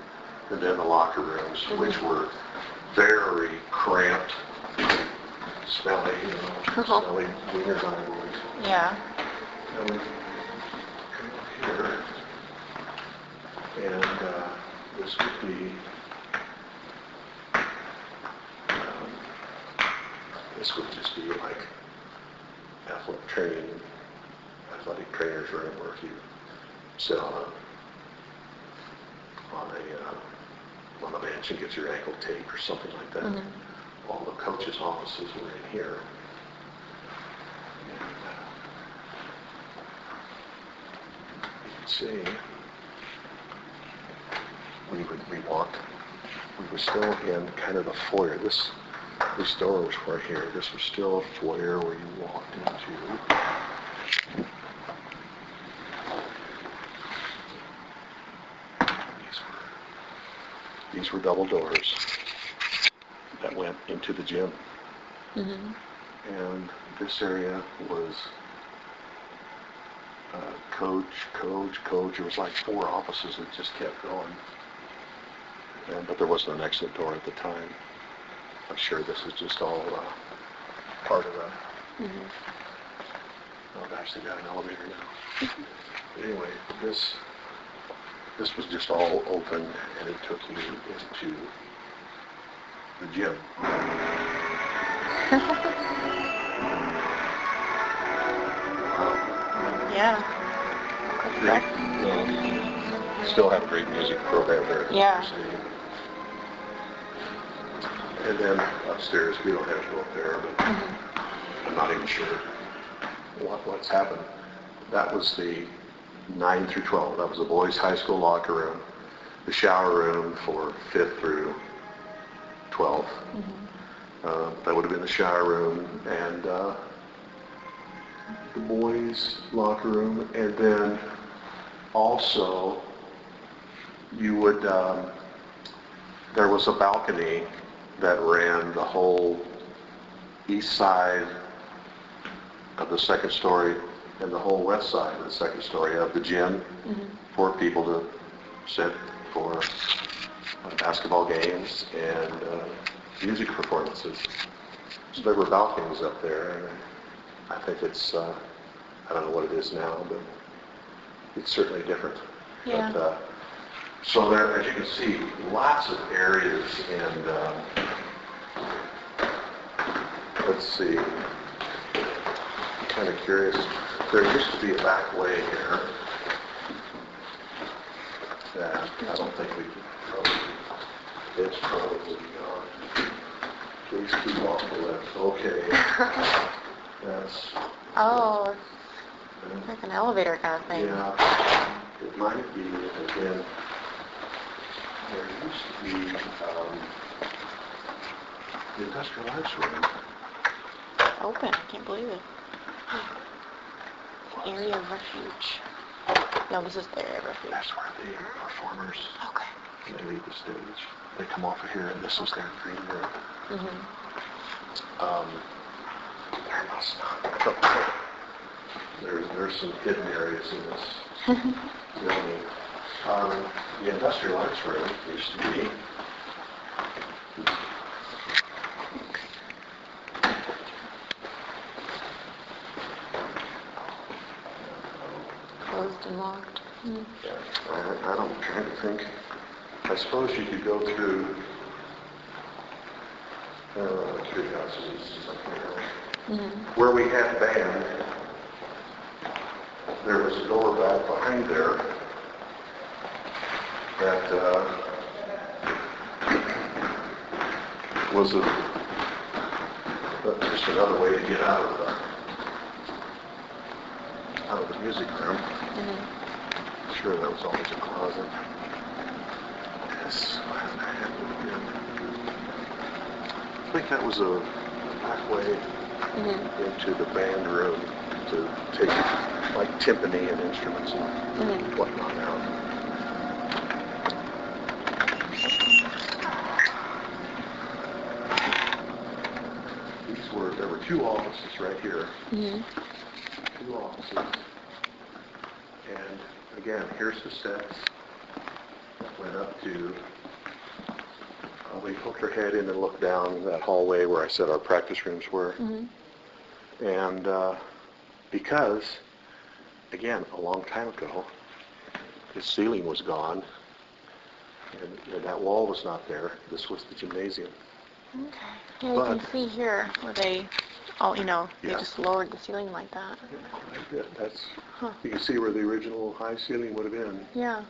[SPEAKER 2] and then the locker rooms, which were very cramped, smelly, smelly wieners on the boys.
[SPEAKER 1] Yeah.
[SPEAKER 2] And we come here, and this would be this would just be like athletic trainer's room, where if you sit on a bench and get your ankle taped or something like that. All the coaches' offices were in here. And, you can see we were still in kind of the foyer. This doors were here. This was still a foyer where you walked into. These were double doors that went into the gym. And this area was coach. There was like 4 offices that just kept going. But there wasn't an exit door at the time. I'm sure this is just all part of that. Oh gosh, they got an elevator now. But anyway, this was just all open, and it took you into the gym.
[SPEAKER 1] Yeah.
[SPEAKER 2] Great. Still have a great music program there at the
[SPEAKER 1] Yeah.
[SPEAKER 2] university. And then upstairs, we don't have to go up there, but I'm not even sure what's happened. That was the 9 through 12. That was the boys' high school locker room, the shower room for 5th through 12th. That would have been the shower room and the boys' locker room. And then also you would, there was a balcony that ran the whole east side of the second story and the whole west side of the second story of the gym for people to sit for basketball games and music performances. So there were balconies up there, and I think it's, I don't know what it is now, but it's certainly different.
[SPEAKER 1] Yeah.
[SPEAKER 2] But, so there, as you can see, lots of areas, and let's see, I'm kind of curious. There used to be a back way here that I don't think we could probably, it's probably gone. Please keep off the left. Okay. That's,
[SPEAKER 1] Oh, it's like an elevator kind of thing.
[SPEAKER 2] yeah, it might be, again, there used to be the industrial arts room.
[SPEAKER 1] Open. I can't believe it. Area of refuge. No, this is the area of refuge.
[SPEAKER 2] That's where the performers,
[SPEAKER 1] Okay.
[SPEAKER 2] when they leave the stage, they come off of here, and this was their green room. There must not. There's some hidden areas in this building. The industrial arts room used to be
[SPEAKER 1] Closed and locked.
[SPEAKER 2] I don't try to think. I suppose you could go through curiosities, something else. Where we had band, there was a door back behind there that was just another way to get out of the music room. Sure, that was always a closet. Yes, I think that was a back way into the band room to take like timpani and instruments and whatnot out. There were 2 offices right here. 2 offices. And again, here's the steps that went up to, we poked our head in and looked down that hallway where I said our practice rooms were. And because, again, a long time ago, the ceiling was gone, and that wall was not there. This was the gymnasium.
[SPEAKER 1] Okay. Yeah, you can see here where they, they just lowered the ceiling like that.
[SPEAKER 2] That's, you can see where the original high ceiling would have been.
[SPEAKER 1] Yeah.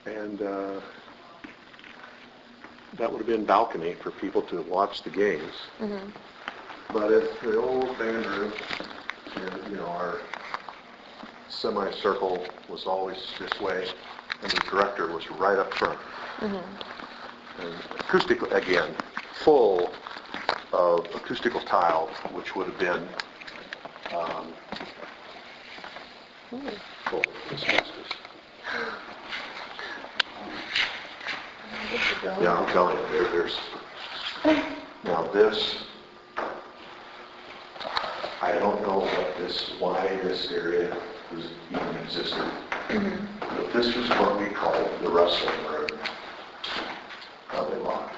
[SPEAKER 2] And that would have been balcony for people to watch the games. But it's the old band room, and our semicircle was always this way, and the director was right up front. And acoustical, again, full of acoustical tile, which would have been full of asbestos. Yeah, I'm telling you, there's now this. I don't know why this area was even existed. But this was what we called the wrestling room. Probably locked.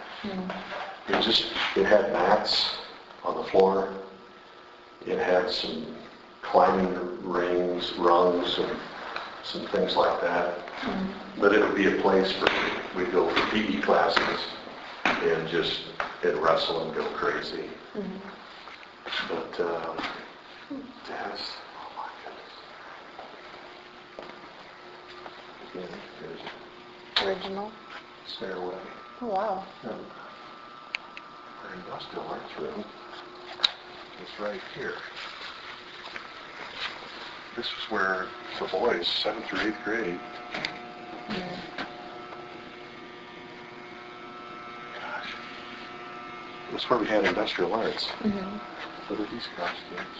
[SPEAKER 2] It had mats on the floor. It had some climbing rungs, and some things like that. But it would be a place for, we'd go for PE classes and wrestle and go crazy. But that's, oh my goodness. There's
[SPEAKER 1] Original.
[SPEAKER 2] a stairway.
[SPEAKER 1] Oh, wow.
[SPEAKER 2] Our industrial arts room is right here. This is where the boys, 7th through 8th grade, gosh, this is where we had industrial arts.
[SPEAKER 1] Mm-hmm.
[SPEAKER 2] Look at these costumes.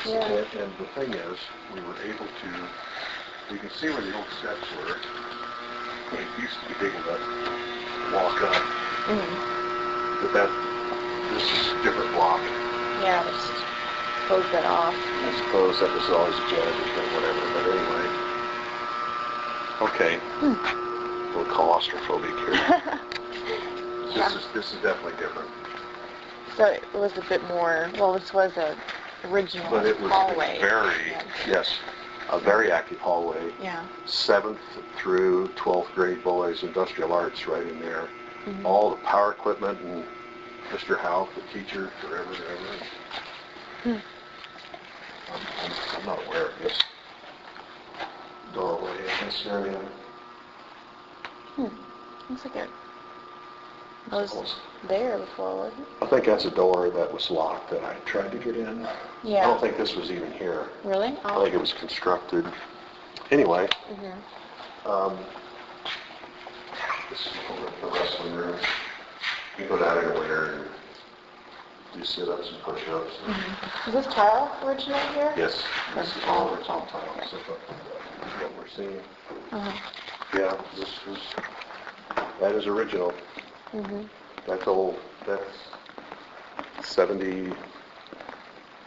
[SPEAKER 1] Yeah.
[SPEAKER 2] And the thing is, we were able to, you can see where the old steps were. It used to be able to walk up, but this is a different block.
[SPEAKER 1] Yeah, let's close that off.
[SPEAKER 2] I suppose that was always a janitor thing, whatever, but anyway. Okay. A little claustrophobic here.
[SPEAKER 1] Yeah.
[SPEAKER 2] This is definitely different.
[SPEAKER 1] So it was a bit more, well, this was a original
[SPEAKER 2] But it was
[SPEAKER 1] hallway.
[SPEAKER 2] a very active hallway.
[SPEAKER 1] Yeah.
[SPEAKER 2] 7th through 12th grade boys, industrial arts right in there.
[SPEAKER 1] Mm-hmm.
[SPEAKER 2] All the power equipment and Mr. Howe, the teacher, forever. I'm not aware of this doorway in this area.
[SPEAKER 1] Looks like it was there before, wasn't it?
[SPEAKER 2] I think that's a door that was locked that I tried to get in.
[SPEAKER 1] Yeah.
[SPEAKER 2] I don't think this was even here.
[SPEAKER 1] Really?
[SPEAKER 2] I think it was constructed. Anyway, this is the wrestling room. You go down in the winter and do sit-ups and push-ups.
[SPEAKER 1] Is this tile original here?
[SPEAKER 2] Yes, this is all original tile. So this is what we're seeing. Yeah, that is original. That's old. That's 70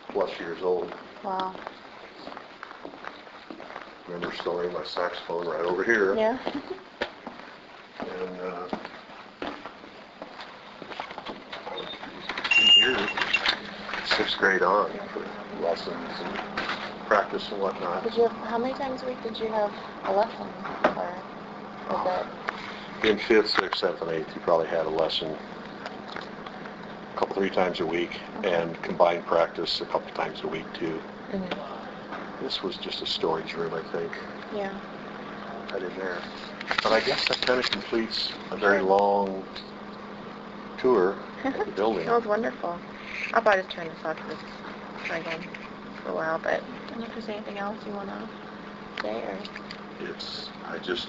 [SPEAKER 2] plus years old.
[SPEAKER 1] Wow.
[SPEAKER 2] Remember storing my saxophone right over here.
[SPEAKER 1] Yeah.
[SPEAKER 2] And here, 6th grade on for lessons and practice and whatnot.
[SPEAKER 1] Did you have, how many times a week did you have a lesson? Or was it?
[SPEAKER 2] In 5th, 6th, 7th, and 8th, you probably had a lesson a couple, 3 times a week, and combined practice a couple times a week too. This was just a storage room, I think.
[SPEAKER 1] Yeah.
[SPEAKER 2] Right in there. But I guess that kind of completes a very long tour of the building.
[SPEAKER 1] That was wonderful. I'll probably just turn this off because it's try again for a while, but I don't know if there's anything else you want to say or...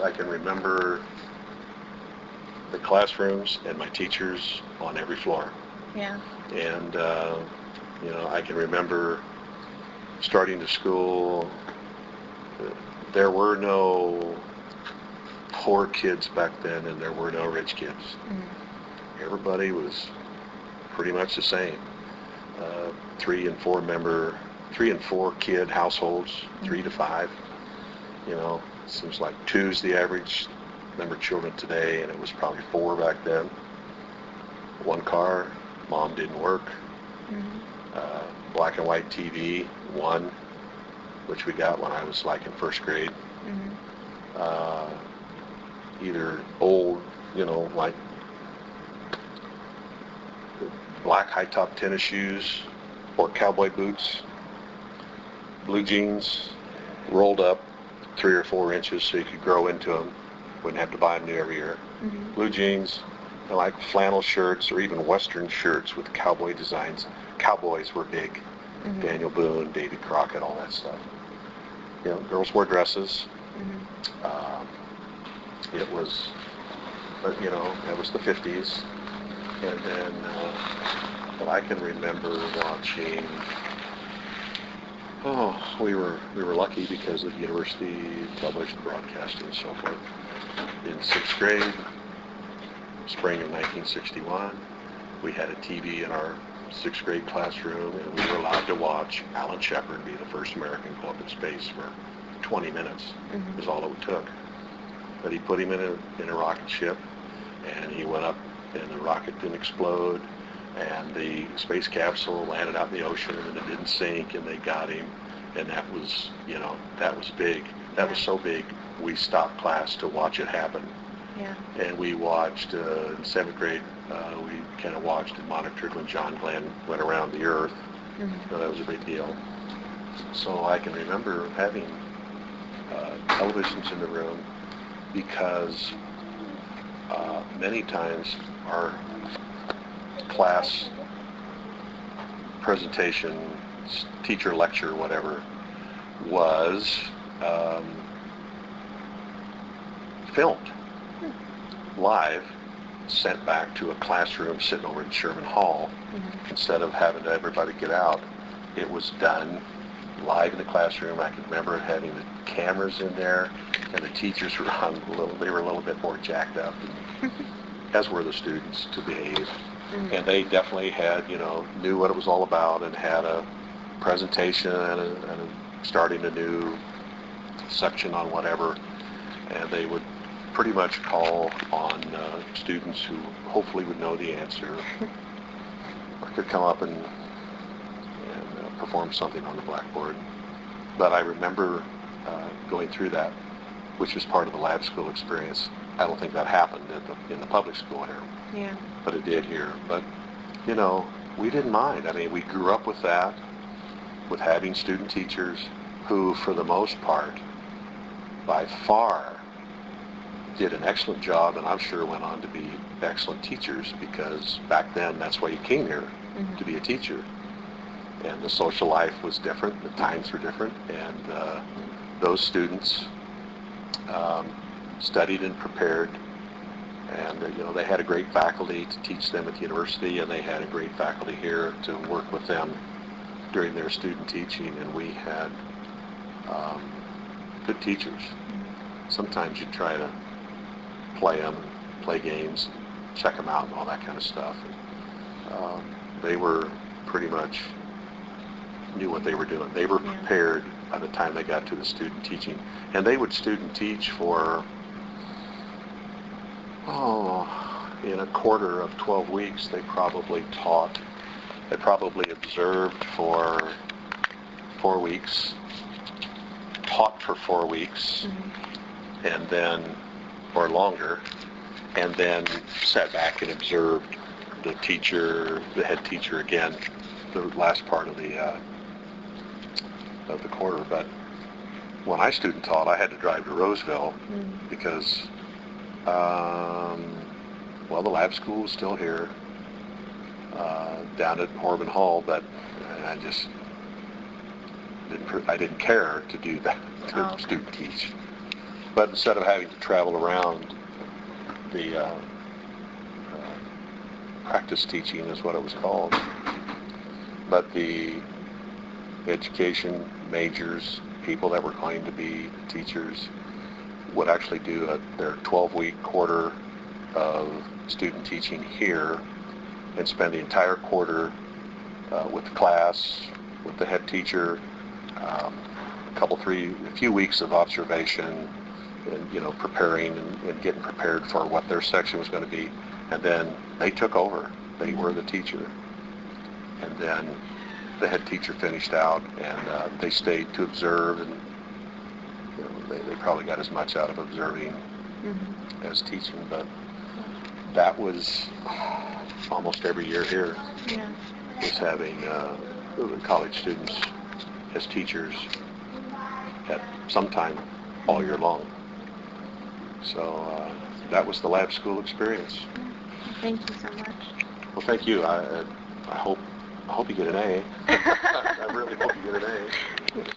[SPEAKER 2] I can remember the classrooms and my teachers on every floor.
[SPEAKER 1] Yeah.
[SPEAKER 2] And, I can remember starting to school, there were no poor kids back then and there were no rich kids. Everybody was pretty much the same. 3 and 4 kid households, 3 to 5. Seems like 2's the average number of children today, and it was probably 4 back then. 1 car, mom didn't work. Black and white TV, 1, which we got when I was like in 1st grade. Either old, like black high-top tennis shoes or cowboy boots, blue jeans, rolled up 3 or 4 inches so you could grow into them. Wouldn't have to buy them new every year. Blue jeans, and like flannel shirts or even Western shirts with cowboy designs. Cowboys were big. Daniel Boone, David Crockett, all that stuff. Girls wore dresses. It was, that was the 50s. And then, but I can remember watching, we were lucky because of the university published broadcasting and so forth. In 6th grade, spring of 1961, we had a TV in our 6th grade classroom, and we were allowed to watch Alan Shepard be the first American go up in space for 20 minutes. Is all it took. But he put him in a rocket ship, and he went up, and the rocket didn't explode, and the space capsule landed out in the ocean, and it didn't sink, and they got him, and that was, that was big. That was so big, we stopped class to watch it happen.
[SPEAKER 1] Yeah.
[SPEAKER 2] And we watched, in 7th grade, we kind of watched and monitored when John Glenn went around the Earth. So that was a big deal. So I can remember having televisions in the room, because many times our class presentation, teacher lecture, whatever, was filmed live, sent back to a classroom sitting over in Sherman Hall. Instead of having everybody get out, it was done live in the classroom. I can remember having the cameras in there, and the teachers were they were a little bit more jacked up, as were the students, to behave. And they definitely had, knew what it was all about, and had a presentation and starting a new section on whatever, and they would pretty much call on students who hopefully would know the answer, or could come up and perform something on the blackboard. But I remember going through that, which was part of the lab school experience. I don't think that happened in the public school here.
[SPEAKER 1] Yeah.
[SPEAKER 2] But it did here. But, we didn't mind. I mean, we grew up with that, with having student teachers who, for the most part, by far, did an excellent job, and I'm sure went on to be excellent teachers, because back then that's why you came here, to be a teacher. And the social life was different, the times were different, and those students studied and prepared, and they had a great faculty to teach them at the university, and they had a great faculty here to work with them during their student teaching, and we had good teachers. Sometimes you try to play them, play games, check them out and all that kind of stuff. They were pretty much knew what they were doing. They were prepared by the time they got to the student teaching. And they would student teach for, in a quarter of 12 weeks, they probably observed for 4 weeks, taught for 4 weeks, and then, or longer, and then sat back and observed the head teacher again, the last part of the quarter. But when I student taught, I had to drive to Roseville because, the lab school was still here, down at Orban Hall, but I just didn't care to do that, to student teach. But instead of having to travel around, the practice teaching is what it was called. But the education majors, people that were going to be teachers, would actually do their 12-week quarter of student teaching here, and spend the entire quarter with the class, with the head teacher, a few weeks of observation, and preparing and getting prepared for what their section was going to be. And then they took over. They were the teacher. And then the head teacher finished out, and they stayed to observe, and they probably got as much out of observing as teaching. But that was almost every year here, was having college students as teachers at some time all year long. So that was the lab school experience.
[SPEAKER 1] Thank you so much.
[SPEAKER 2] Well, thank you. I hope you get an A. I really hope you get an A.